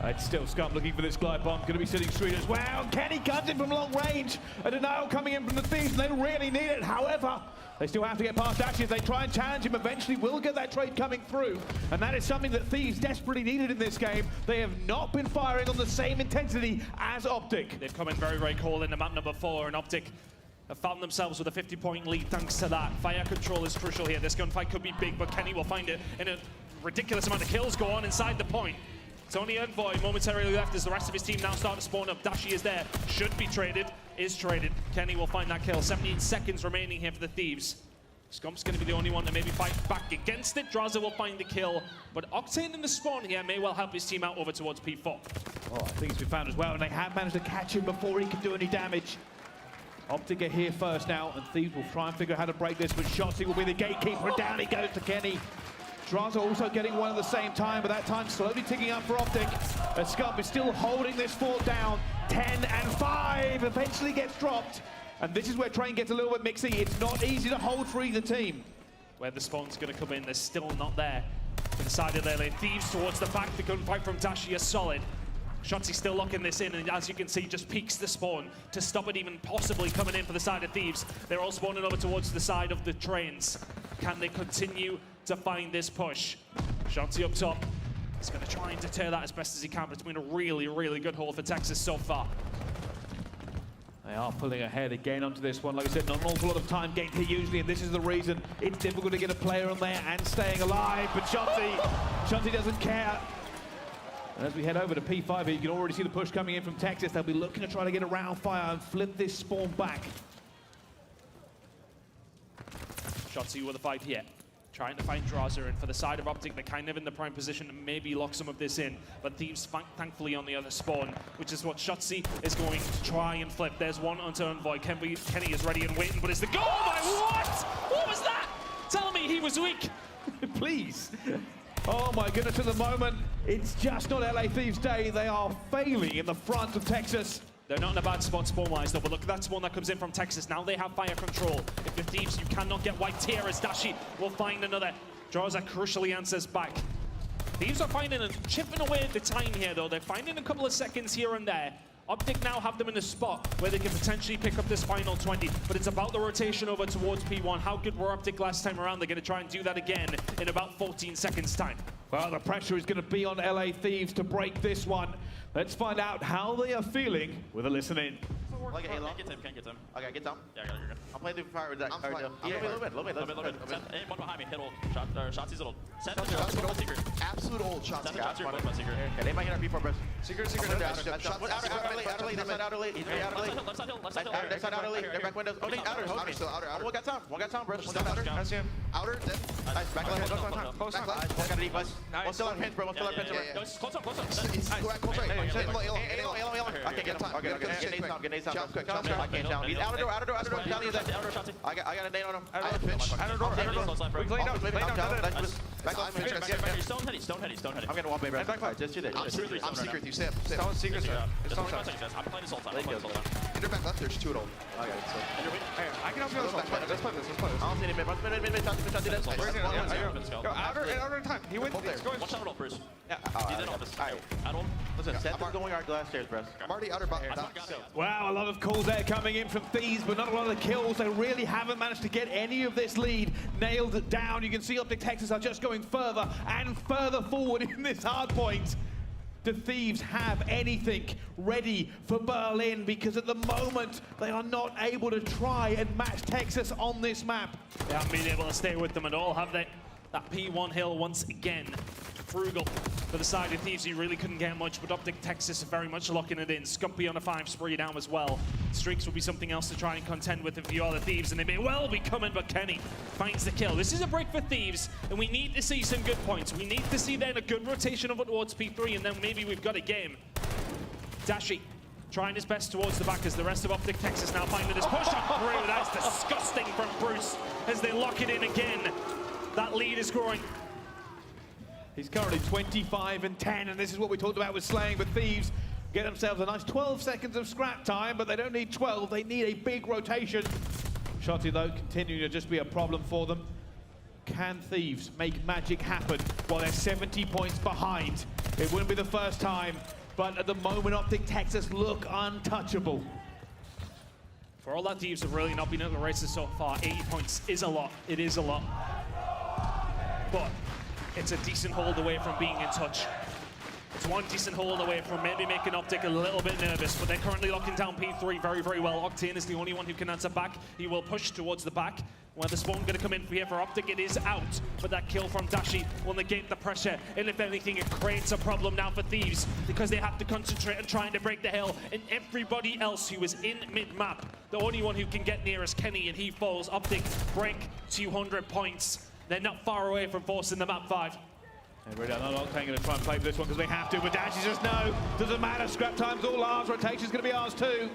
It's still Scum looking for this glide bomb. Going to be sitting straight as well. Kenny comes in from long range. A denial coming in from the Thieves, and they really need it. However, they still have to get past Dashi. If they try and challenge him, eventually will get that trade coming through. And that is something that Thieves desperately needed in this game. They have not been firing on the same intensity as OpTic. They've come in very, very cold into map number 4, and OpTic have found themselves with a 50-point lead thanks to that. Fire control is crucial here. This gunfight could be big, but Kenny will find it, and a ridiculous amount of kills go on inside the point. It's only Envoy momentarily left as the rest of his team now start to spawn up. Dashi is there, should be traded, is traded. Kenny will find that kill. 17 seconds remaining here for the Thieves. Scump's going to be the only one to maybe fight back against it. Draza will find the kill, but Octane in the spawn here may well help his team out over towards P4. Oh, I think he's been found as well, and they have managed to catch him before he can do any damage. OpTic are here first now, and Thieves will try and figure out how to break this, but Shotzi will be the gatekeeper, and down he goes to Kenny. Draza also getting one at the same time, but that time slowly ticking up for OpTic. As Scump is still holding this fort down. 10 and 5 eventually gets dropped. And this is where Train gets a little bit mixy. It's not easy to hold for either team. Where the spawn's going to come in, they're still not there. To the side of their lane, Thieves towards the back. The gunfight from Dashi is solid. Shotzi still locking this in, and as you can see, just peeks the spawn to stop it even possibly coming in for the side of Thieves. They're all spawning over towards the side of the trains. Can they continue to find this push? Shotzi up top. He's going to try and deter that as best as he can, but it's been a really, really good haul for Texas so far. They are pulling ahead again onto this one. Like I said, not an awful lot of time gained here usually, and this is the reason it's difficult to get a player on there and staying alive. But Shotzi doesn't care. And as we head over to P5 here, you can already see the push coming in from Texas. They'll be looking to try to get around fire and flip this spawn back. Shotzi with a fight here. Trying to find Draza, and for the side of OpTic, they're kind of in the prime position to maybe lock some of this in. But Thieves thankfully on the other spawn, which is what Shotzi is going to try and flip. There's one onto Envoy. Kenny is ready and waiting, but it's the goal! Oh my, what? What was that? Tell me he was weak. Please. Oh my goodness, at the moment, it's just not LA Thieves' day. They are failing in the front of Texas. They're not in a bad spot spawn-wise though, but look at that spawn that comes in from Texas. Now they have fire control. If the Thieves, you cannot get wiped here as Dashi will find another. Draza crucially answers back. Thieves are finding and chipping away at the time here though. They're finding a couple of seconds here and there. OpTic now have them in a spot where they can potentially pick up this final 20, but it's about the rotation over towards P1. How good were OpTic last time around? They're going to try and do that again in about 14 seconds time. Well, the pressure is going to be on LA Thieves to break this one. Let's find out how they are feeling with a listen in. Like a halo. Can't get him. Okay, get down. Yeah, you're good. I'm playing through fire with that. I'm fine. A little bit. Hey, one behind me. Hit ult. Shotzi's little. Send the Shots shot. old. Secret. Absolute old shots. Send the shots. You're both secret. Okay, they might get our P4 best. Secret. Outer late, left side outer late. Left side hill. Left side outer late. They're back windows. Oh, outer. Outer still. Outer. One got time, bro. Still outer. I see him. Outer. Then. Nice, back left, Close back time. left. One got a deep bus. One still on pinch, bro. One still on pinch. Yeah. Close up. He's close right. Get nades challenge, Challenge, quick, challenge, challenge. I can't challenge. He's outer door, outer door. Outer door, Shotzi. I got a nade on him. Outer I door, pinch. pinch. Outer door, outer outer door. door. Quick, lane out, lane out, back on pinch. Stone heady. I'm gonna wall baby. Back five. Just do that. I'm secret with you, Sam. Someone secret. Just 25 seconds, guys. I'm playing this whole time. I'm playing this whole time. Ender back left, there's two at all. I got it, so. Hey, I can help you on this one. Let's play this. Let's play this. I don't see any mid, Shotzi dead. Where's it? Let's Go go. outer and outer time. He wins. He's going. Watch out, roll, Bruce. Yeah. He's in office. Alright. Out one. Listen, Yeah, set I'm them going our glass stairs, Bress. I'm already outer bot. Wow, a lot of calls there coming in from Thieves, but not a lot of the kills. They really haven't managed to get any of this lead nailed down. You can see OpTic Texas are just going further and further forward in this hard point. Do Thieves have anything ready for Berlin? Because at the moment, they are not able to try and match Texas on this map. They haven't been able to stay with them at all, have they? That P1 hill once again. Frugal for the side of Thieves. He really couldn't get much, but OpTic Texas very much locking it in. Scumpy on a 5 spree now as well. Streaks will be something else to try and contend with if you are the Thieves, and they may well be coming, but Kenny finds the kill. This is a break for Thieves, and we need to see some good points. We need to see then a good rotation over towards P3, and then maybe we've got a game. Dashi trying his best towards the back as the rest of OpTic Texas now finding this push up through. That's disgusting from Bruce as they lock it in again. That lead is growing. He's currently 25 and 10, and this is what we talked about with slaying, but Thieves get themselves a nice 12 seconds of scrap time, but they don't need 12, they need a big rotation. Shotzi, though, continuing to just be a problem for them. Can Thieves make magic happen while they're 70 points behind? It wouldn't be the first time, but at the moment, OpTic Texas look untouchable. For all that Thieves have really not been able to race this so far, 80 points is a lot. It is a lot. But it's a decent hold away from being in touch. It's one decent hold away from maybe making OpTic a little bit nervous, but they're currently locking down P3 very, very well. Octane is the only one who can answer back. He will push towards the back. Where the spawn going to come in here for OpTic, it is out. But that kill from Dashi will negate the pressure. And if anything, it creates a problem now for Thieves because they have to concentrate on trying to break the hill. And everybody else who is in mid-map, the only one who can get near is Kenny, and he falls. OpTic break 200 points. They're not far away from forcing the map 5. They're not going to try and play for this one because they have to, but Dashi says no, doesn't matter, scrap time's all ours, rotation's going to be ours too.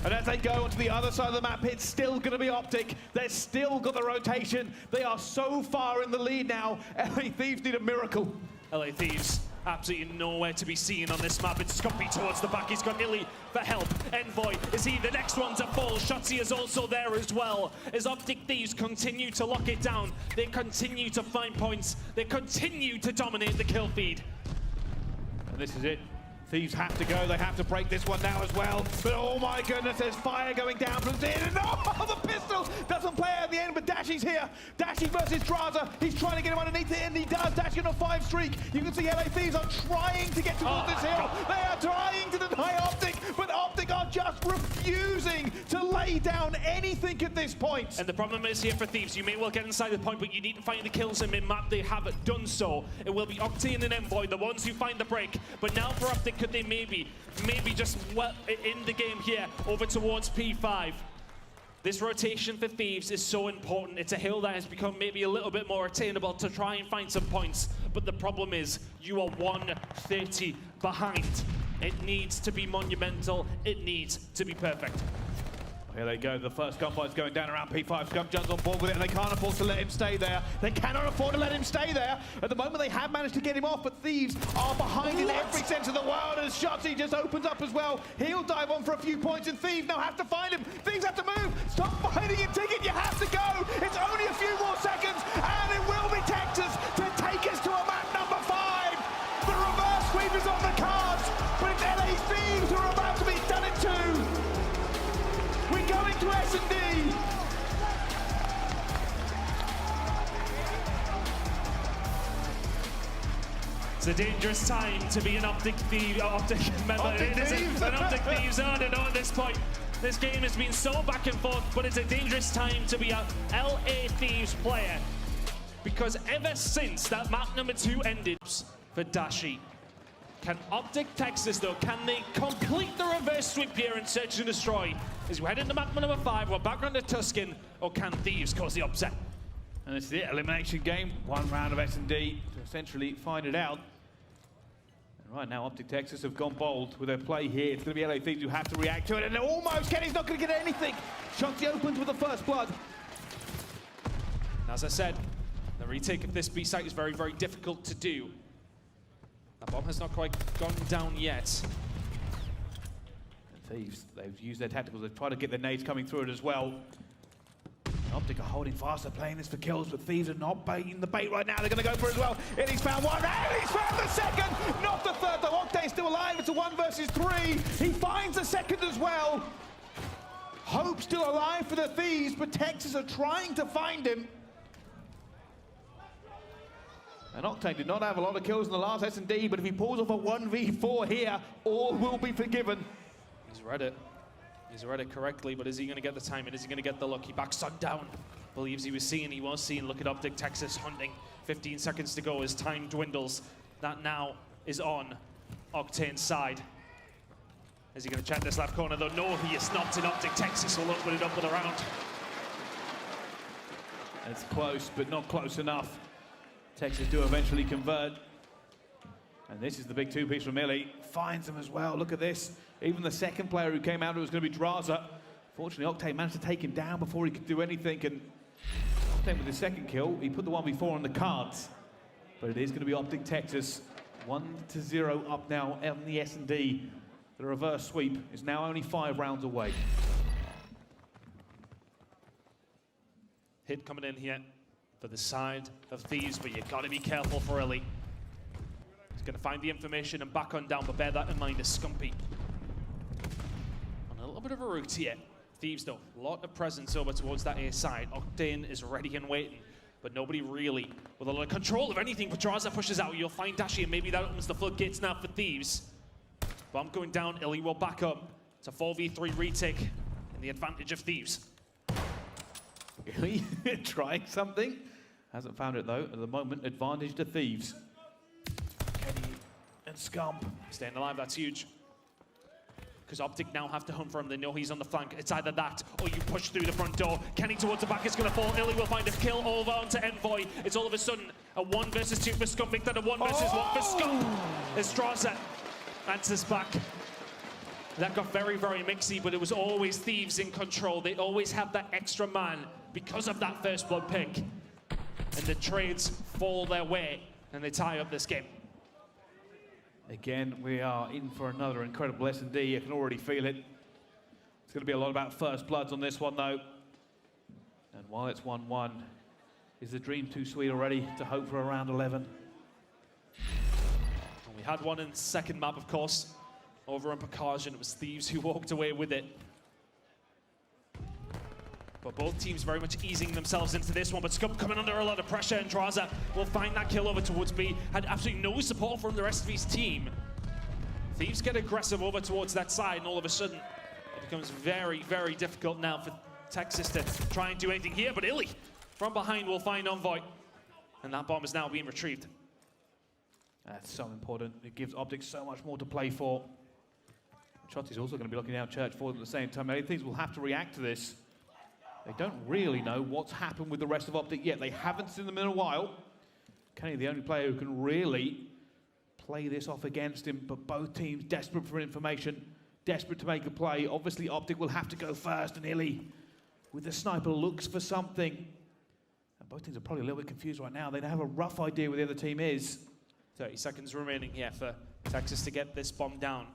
And as they go onto the other side of the map, it's still going to be OpTic. They've still got the rotation. They are so far in the lead now. LA Thieves need a miracle. LA Thieves, absolutely nowhere to be seen on this map. It's Scumpy towards the back. He's got Illy for help. Envoy, is he the next one to fall? Shotzi is also there as well. As OpTic Thieves continue to lock it down, they continue to find points. They continue to dominate the kill feed. And this is it. Thieves have to go, they have to break this one now as well. But oh my goodness, there's fire going down from Zin. And oh, the pistol doesn't play at the end, but Dashi's here. Dashi versus Draza. He's trying to get him underneath it, and he does. Dashi on a 5 streak. You can see LA Thieves are trying to get towards this hill. They are trying to deny OpTic, but OpTic are just refusing to lay down anything at this point. And the problem is here for Thieves, you may well get inside the point, but you need to find the kills in mid-map. They haven't done so. It will be Octane and Envoy, the ones who find the break. But now for OpTic, could they maybe just in the game here over towards P5? This rotation for Thieves is so important. It's a hill that has become maybe a little bit more attainable to try and find some points. But the problem is you are 130 behind. It needs to be monumental. It needs to be perfect. Here they go, the first gunfight's going down around P5. Scum jumps on board with it, and they can't afford to let him stay there. They cannot afford to let him stay there. At the moment, they have managed to get him off, but Thieves are behind in every sense of the world, as Shotzi just opens up as well. He'll dive on for a few points, and Thieves now have to find him. Thieves have to move. Stop fighting your ticket. You have to go. It's only a few more seconds, and it will be Texas to take us to a map number 5. The reverse sweep is on the cards, but it's LA Thieves who are about to be done it too. We're going to S&D. It's a dangerous time to be an OpTic Thieves. It is an OpTic Thieves zone, and at this point, this game has been so back and forth, but it's a dangerous time to be a LA Thieves player. Because ever since that map number 2 ended for Dashi, can OpTic Texas, though, can they complete the reverse sweep here and search and destroy? As we head into map number 5, we're back on the Tuscan, or can Thieves cause the upset? And this is it, elimination game. One round of S&D to essentially find it out. And Right now, OpTic Texas have gone bold with their play here. It's going to be LA Thieves who have to react to it, and almost Kenny's not going to get anything. Shotzi opens with the first blood. As I said, the retake of this B site is very, very difficult to do. That bomb has not quite gone down yet. And Thieves, they've used their tacticals. They've tried to get their nades coming through it as well. OpTic are holding fast. They're playing this for kills, but Thieves are not baiting the bait right now. They're going to go for it as well. Ellie's found one. Ellie's found the second. Not the third, though. OpTic still alive. It's a 1 versus 3. He finds the second as well. Hope still alive for the Thieves, but Texas are trying to find him. And OpTic did not have a lot of kills in the last S&D, but if he pulls off a 1v4 here, all will be forgiven. He's read it. He's read it correctly, but is he going to get the time and is he going to get the look? He backs Sundown. Believes he was seeing. Look at OpTic Texas hunting. 15 seconds to go as time dwindles. That now is on Octane's side. Is he going to check this left corner though? No, he is not. In OpTic Texas will open it up with a round. It's close, but not close enough. Texas do eventually convert. And this is the big two-piece from Illy. Finds him as well. Look at this. Even the second player who came out, it was going to be Draza. Fortunately, OpTic managed to take him down before he could do anything. And OpTic with his second kill, he put the 1v4 on the cards. But it is going to be OpTic Texas. 1-0 up now on the S&D. The reverse sweep is now only 5 rounds away. Hit coming in here for the side of Thieves, but you've got to be careful for Illy. He's going to find the information and back on down, but bear that in mind as Scumpy. On a little bit of a route here. Thieves, though, a lot of presence over towards that A side. Octane is ready and waiting, but nobody really with a lot of control of anything. Petraza pushes out. You'll find Dashi, and maybe that opens the floodgates now for Thieves. Bomb going down. Illy will back up. It's a 4v3 retake, and the advantage of Thieves. Illy trying something. Hasn't found it, though. At the moment, advantage to Thieves. Kenny and Scump. Staying alive, that's huge. Because OpTic now have to hunt for him. They know he's on the flank. It's either that or you push through the front door. Kenny towards the back is going to fall. Illy will find a kill over onto Envoy. It's all of a sudden a 1 versus 2 for Scump. Make that a 1 versus 1 for Scump. Estraza answers back. That got very, very mixy, but it was always Thieves in control. They always have that extra man because of that first blood pick. And the trades fall their way, and they tie up this game. Again, we are in for another incredible S&D. You can already feel it. It's going to be a lot about first bloods on this one, though. And while it's 1-1, is the dream too sweet already to hope for a round 11? And we had one in the second map, of course, over in Picard, and it was Thieves who walked away with it. But both teams very much easing themselves into this one. But Scump coming under a lot of pressure, and Draza will find that kill over towards B. Had absolutely no support from the rest of his team. Thieves get aggressive over towards that side, and all of a sudden, it becomes very, very difficult now for Texas to try and do anything here. But Illy, from behind, will find Envoy. And that bomb is now being retrieved. That's so important. It gives OpTic so much more to play for. Shotzi's also going to be looking out Church for them at the same time. Many things will have to react to this. They don't really know what's happened with the rest of OpTic yet. They haven't seen them in a while. Kenny, the only player who can really play this off against him, but both teams desperate for information, desperate to make a play. Obviously, OpTic will have to go first, and Illy, with the sniper, looks for something. And both teams are probably a little bit confused right now. They have a rough idea where the other team is. 30 seconds remaining here for Texas to get this bomb down.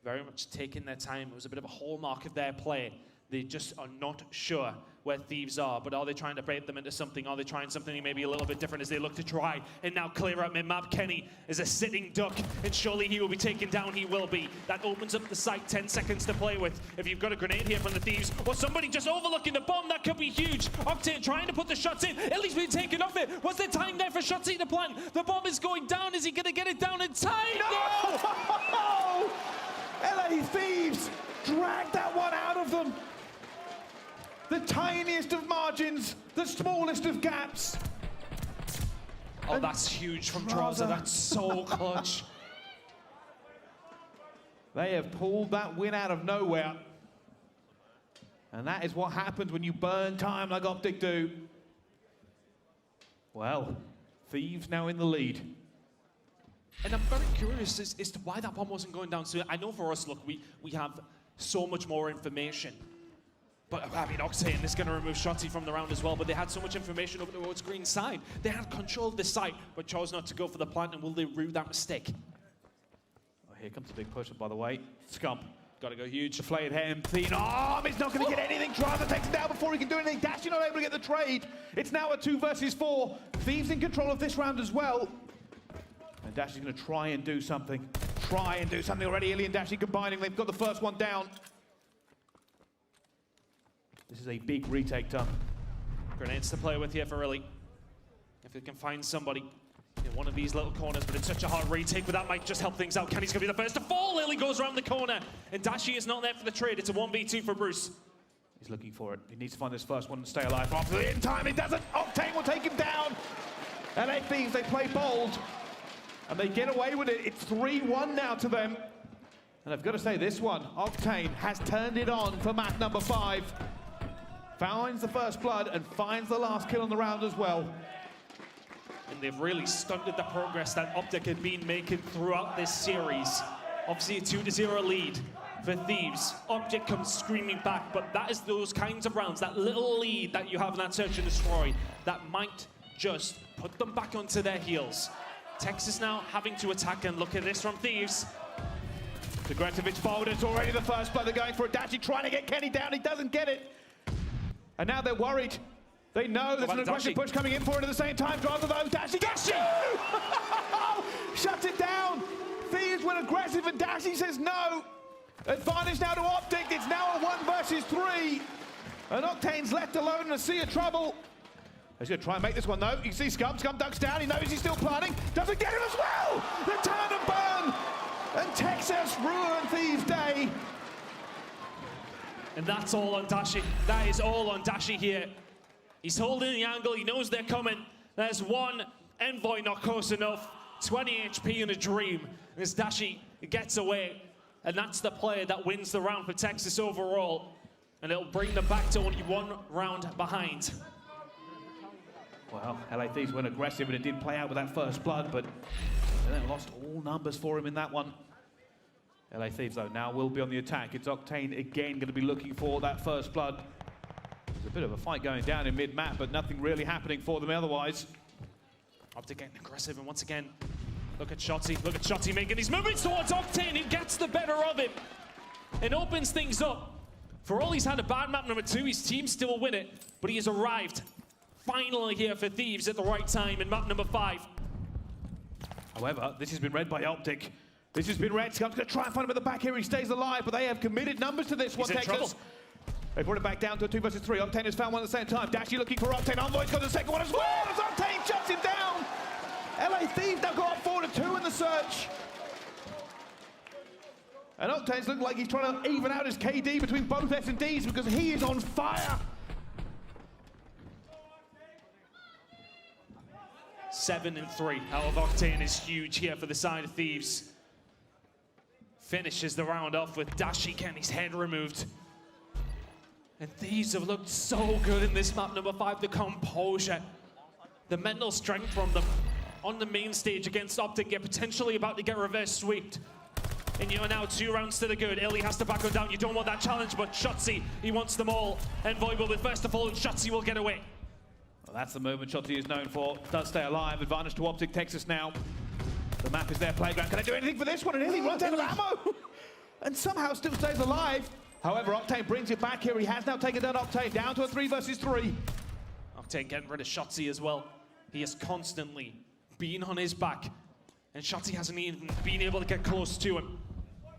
Very much taking their time. It was a bit of a hallmark of their play. They just are not sure where Thieves are, but are they trying to bait them into something? Are they trying something maybe a little bit different as they look to try and now clear up mid-map? Kenny is a sitting duck, and surely he will be taken down. He will be. That opens up the site. 10 seconds to play with. If you've got a grenade here from the Thieves, or somebody just overlooking the bomb, that could be huge. Octane trying to put the shots in. Illy's been taken off it. Was there time there for Shotzi to plant? The bomb is going down. Is he going to get it down in time? No! LA Thieves dragged that one out of them. The tiniest of margins, the smallest of gaps. Oh, that's huge from Draza. That's so clutch. They have pulled that win out of nowhere. And that is what happens when you burn time like OpTic do. Well, Thieves now in the lead. And I'm very curious as to why that bomb wasn't going down. So I know for us, look, we have so much more information. But I mean, OpTic is going to remove Shotzi from the round as well, but they had so much information over towards green side. They had control of the site, but chose not to go for the plant, and will they rue that mistake? Oh, here comes a big push, by the way. Scump. Got to go huge. Deflated him. Clean arm. He's not going to get anything. Driver takes it down before he can do anything. Dashi not able to get the trade. It's now a 2 versus 4. Thieves in control of this round as well. And Dashi's going to try and do something. Already. Illy and Dashi combining. They've got the first one down. This is a big retake turn. Grenades to play with here for Illy. If they can find somebody in one of these little corners, but it's such a hard retake, but that might just help things out. Kenny's going to be the first to fall. Illy goes around the corner, and Dashi is not there for the trade. It's a 1v2 for Bruce. He's looking for it. He needs to find this first one and stay alive. After the in time, he doesn't. OpTic will take him down. LA Thieves, they play bold, and they get away with it. It's 3-1 now to them. And I've got to say, this one, OpTic has turned it on for map number 5. Finds the first blood and finds the last kill on the round as well. And they've really stunted the progress that OpTic had been making throughout this series. Obviously a 2-0 lead for Thieves. OpTic comes screaming back, but that is those kinds of rounds, that little lead that you have in that search and destroy, that might just put them back onto their heels. Texas now having to attack, and look at this from Thieves. Aggressive, it's bold, it's already the first blood. They're going for it. Dashi trying to get Kenny down, he doesn't get it. And now they're worried. They know there's an aggressive push coming in for it at the same time. Driver though, Dashi. Shuts it down. Thieves went aggressive and Dashi says no. Advantage now to OpTic. It's now a 1 versus 3. And OpTic's left alone in a sea of trouble. He's going to try and make this one though. You can see Scump. Scump ducks down. He knows he's still planning. Doesn't get it as well. The turn and burn. And Texas ruined Thieves' day. And that's all on Dashi. That is all on Dashi here. He's holding the angle. He knows they're coming. There's one Envoy not close enough. 20 HP in a dream. As Dashi gets away. And that's the player that wins the round for Texas overall. And it'll bring them back to only 1 round behind. Well, LA Thieves went aggressive and it did play out with that first blood, but they then lost all numbers for him in that one. LA Thieves, though, now will be on the attack. It's OpTic again going to be looking for that first blood. There's a bit of a fight going down in mid-map, but nothing really happening for them otherwise. OpTic getting aggressive, and once again, look at Shotzi. Look at Shotzi making these movements towards OpTic, and he gets the better of him. It opens things up. For all he's had a bad map number 2, his team still win it, but he has arrived finally here for Thieves at the right time in map number 5. However, this has been read by OpTic. This has been read. Scump's going to try and find him at the back here. He stays alive, but they have committed numbers to this one, Texas. They brought it back down to a 2 versus 3. OpTic has found one at the same time. Dashi looking for OpTic. Envoy's got the second one as well as OpTic shuts him down. LA Thieves now got 4-2 in the search. And OpTic's looking like he's trying to even out his KD between both S&Ds because he is on fire. 7-3 out of OpTic is huge here for the side of Thieves. Finishes the round off with Dashi getting his head removed. And Thieves have looked so good in this map number 5. The composure, the mental strength from them on the main stage against OpTic. You're potentially about to get reverse swept. And you're now 2 rounds to the good. Illy has to back him down. You don't want that challenge, but Shotzi, he wants them all. Envoy will be first to fall, and Shotzi will get away. Well, that's the movement Shotzi is known for. Does stay alive. Advantage to OpTic Texas now. The map is their playground. Can I do anything for this one? And Illy runs out of ammo. And somehow still stays alive. However, OpTic brings it back here. He has now taken down OpTic down to a 3 versus 3. OpTic getting rid of Shotzi as well. He has constantly been on his back. And Shotzi hasn't even been able to get close to him.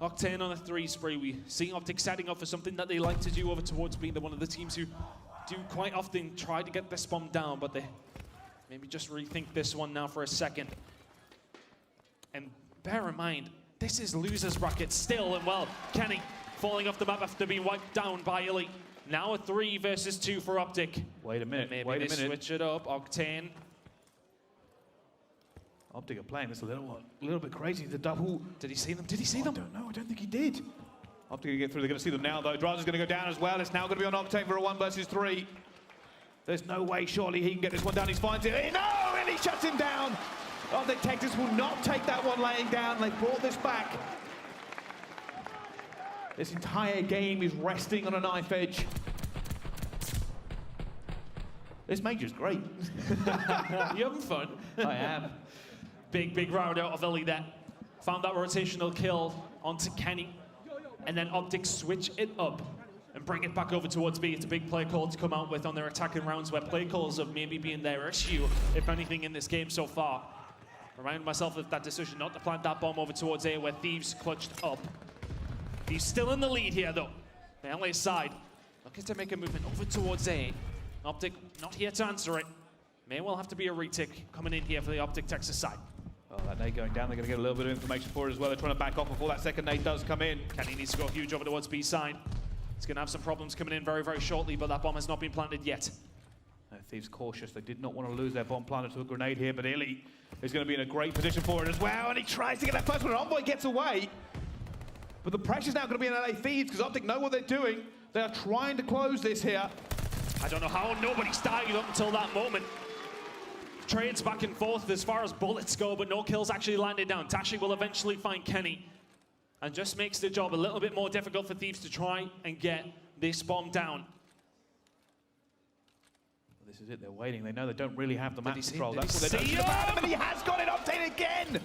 OpTic on a 3 spree. We see OpTic setting up for something that they like to do over towards being one of the teams who do quite often try to get this bomb down, but they maybe just rethink this one now for a second. And bear in mind, this is losers bracket still, and well, Kenny falling off the map after being wiped down by Illy. Now a 3 versus 2 for OpTic. Wait a minute, Maybe wait they a minute. switch it up. OpTic. OpTic are playing this a little bit crazy. The double. Did he see them? Did he see them? I don't know. I don't think he did. OpTic going to get through. They're going to see them now, though. Draza's going to go down as well. It's now going to be on OpTic for a 1 versus 3. There's no way, surely, he can get this one down. He finds it. No! And he shuts him down. OpTic Texas will not take that one laying down. They brought this back. This entire game is resting on a knife edge. This major's great. You having fun? I am. Big round out of Ellie there. Found that rotational kill onto Kenny. And then OpTic switch it up and bring it back over towards B. It's a big play call to come out with on their attacking rounds, where play calls have maybe been their issue, if anything, in this game so far. Remind myself of that decision not to plant that bomb over towards A, where Thieves clutched up. Thieves still in the lead here, though. The LA side looking to make a movement over towards A. OpTic not here to answer it. May well have to be a retick coming in here for the OpTic Texas side. Oh, that nade going down, they're going to get a little bit of information for it as well. They're trying to back off before that second nade does come in. Kenny needs to go huge over towards B side. He's going to have some problems coming in very shortly, but that bomb has not been planted yet. Thieves cautious. They did not want to lose their bomb planted to a grenade here, but Illy is going to be in a great position for it as well, and he tries to get that first one. Envoy gets away, but the pressure's now going to be on LA Thieves because OpTic know what they're doing. They are trying to close this here. I don't know how nobody's died up until that moment. Trades back and forth as far as bullets go, but no kills actually landed down. Tashi will eventually find Kenny, and just makes the job a little bit more difficult for Thieves to try and get this bomb down. This is it, they're waiting. They know they don't really have the map control. Did That's he what they're see doing about him? him, and he has got it. OpTic again!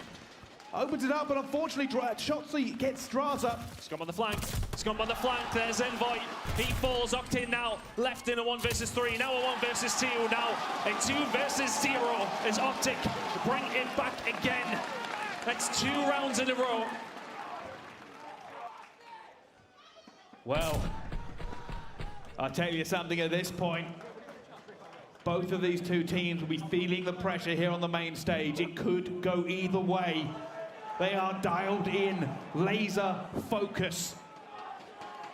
Opens it up, but unfortunately, Shotzi gets Straza. Scum on the flank. Scum on the flank. There's Envoy. He falls. Octane now left in a 1 versus 3. Now a 1 versus 2. Now a 2 versus 0 as OpTic bring it back again. That's 2 rounds in a row. Well, I'll tell you something at this point. Both of these two teams will be feeling the pressure here on the main stage. It could go either way. They are dialed in, laser focus.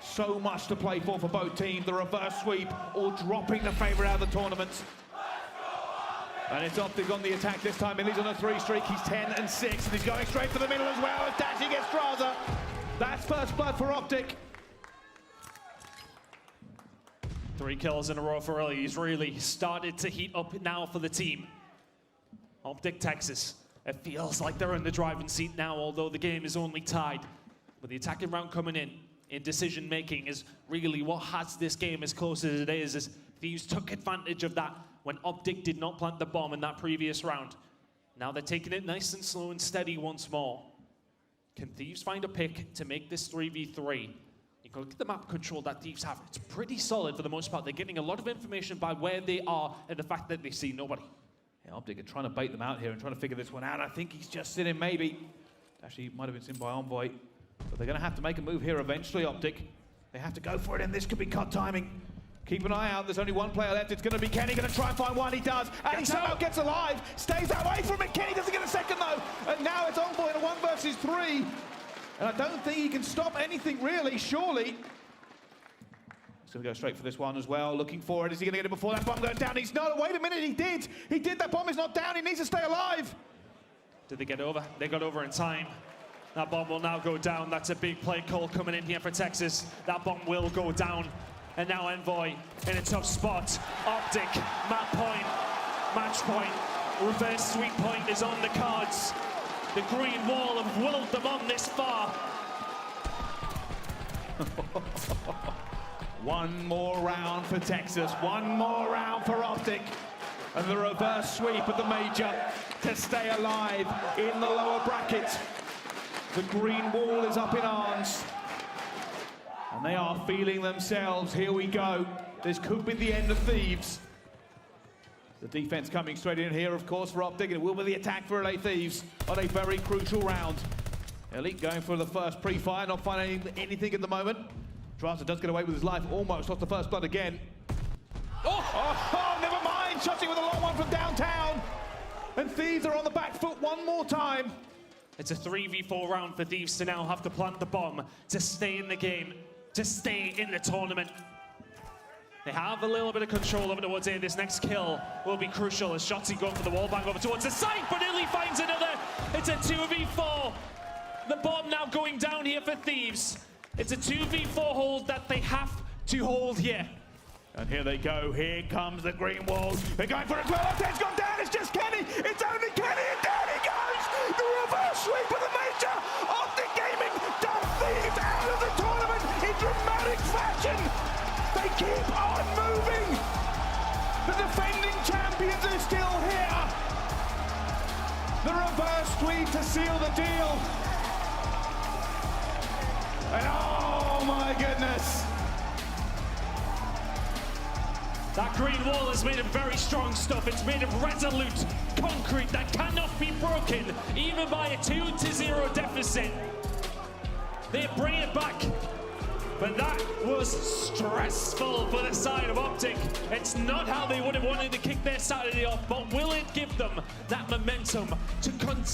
So much to play for both teams. The reverse sweep or dropping the favourite out of the tournament. And it's OpTic on the attack this time. He's on a 3 streak. He's 10 and 6, and he's going straight for the middle as well as Dashi gets Straza. That's first blood for OpTic. 3 kills in a row for Ellie. He's really started to heat up now for the team. OpTic Texas. It feels like they're in the driving seat now, although the game is only tied. But the attacking round coming in decision making, is really what has this game as close as it is. As Thieves took advantage of that when OpTic did not plant the bomb in that previous round. Now they're taking it nice and slow and steady once more. Can Thieves find a pick to make this 3v3? You can look at the map control that Thieves have. It's pretty solid for the most part. They're getting a lot of information by where they are and the fact that they see nobody. Yeah, OpTic are trying to bait them out here and trying to figure this one out. I think he's just sitting, maybe. Actually, he might have been seen by Envoy. But they're going to have to make a move here eventually, OpTic. They have to go for it, and this could be cut timing. Keep an eye out. There's only one player left. It's going to be Kenny. Going to try and find one. He does. And he somehow gets alive. Stays away from it. Kenny doesn't get a second, though. And now it's Envoy in a 1 versus 3. And I don't think he can stop anything, really, surely. He's going to go straight for this one as well, looking for it. Is he going to get it before that bomb goes down? He's not. Wait a minute, he did. He did. That bomb is not down. He needs to stay alive. Did they get over? They got over in time. That bomb will now go down. That's a big play call coming in here for Texas. That bomb will go down. And now Envoy in a tough spot. OpTic, map point, match point, reverse sweep point is on the cards. The green wall have willed them on this far. One more round for Texas, one more round for OpTic. And the reverse sweep of the major to stay alive in the lower bracket. The green wall is up in arms. And they are feeling themselves. Here we go. This could be the end of Thieves. The defense coming straight in here, of course, for OpTic. And it will be the attack for LA Thieves on a very crucial round. Elite going for the first pre-fire, not finding anything at the moment. Straza does get away with his life, almost lost the first blood again. Oh, never mind! Shotzi with a long one from downtown. And Thieves are on the back foot one more time. It's a 3v4 round for Thieves to now have to plant the bomb, to stay in the game, to stay in the tournament. They have a little bit of control over towards A. This next kill will be crucial as Shotzi going for the wall bang over towards the side, but Illy finds another. It's a 2v4. The bomb now going down here for Thieves. It's a 2v4 hold that they have to hold here. And here they go. Here comes the green wall. They're going for it. Well, it's gone down. It's just Kenny. It's only Kenny, and down he goes. reverse sweep of the major. OpTic Gaming dump Thieves out of the tournament in dramatic fashion. They keep on moving. The defending champions are still here. The reverse sweep to seal the deal. And oh my goodness. That green wall is made of very strong stuff. It's made of resolute concrete that cannot be broken, even by a 2-0 deficit. They bring it back, but that was stressful for the side of OpTic. It's not how they would have wanted to kick their Saturday off, but will it give them that momentum to continue?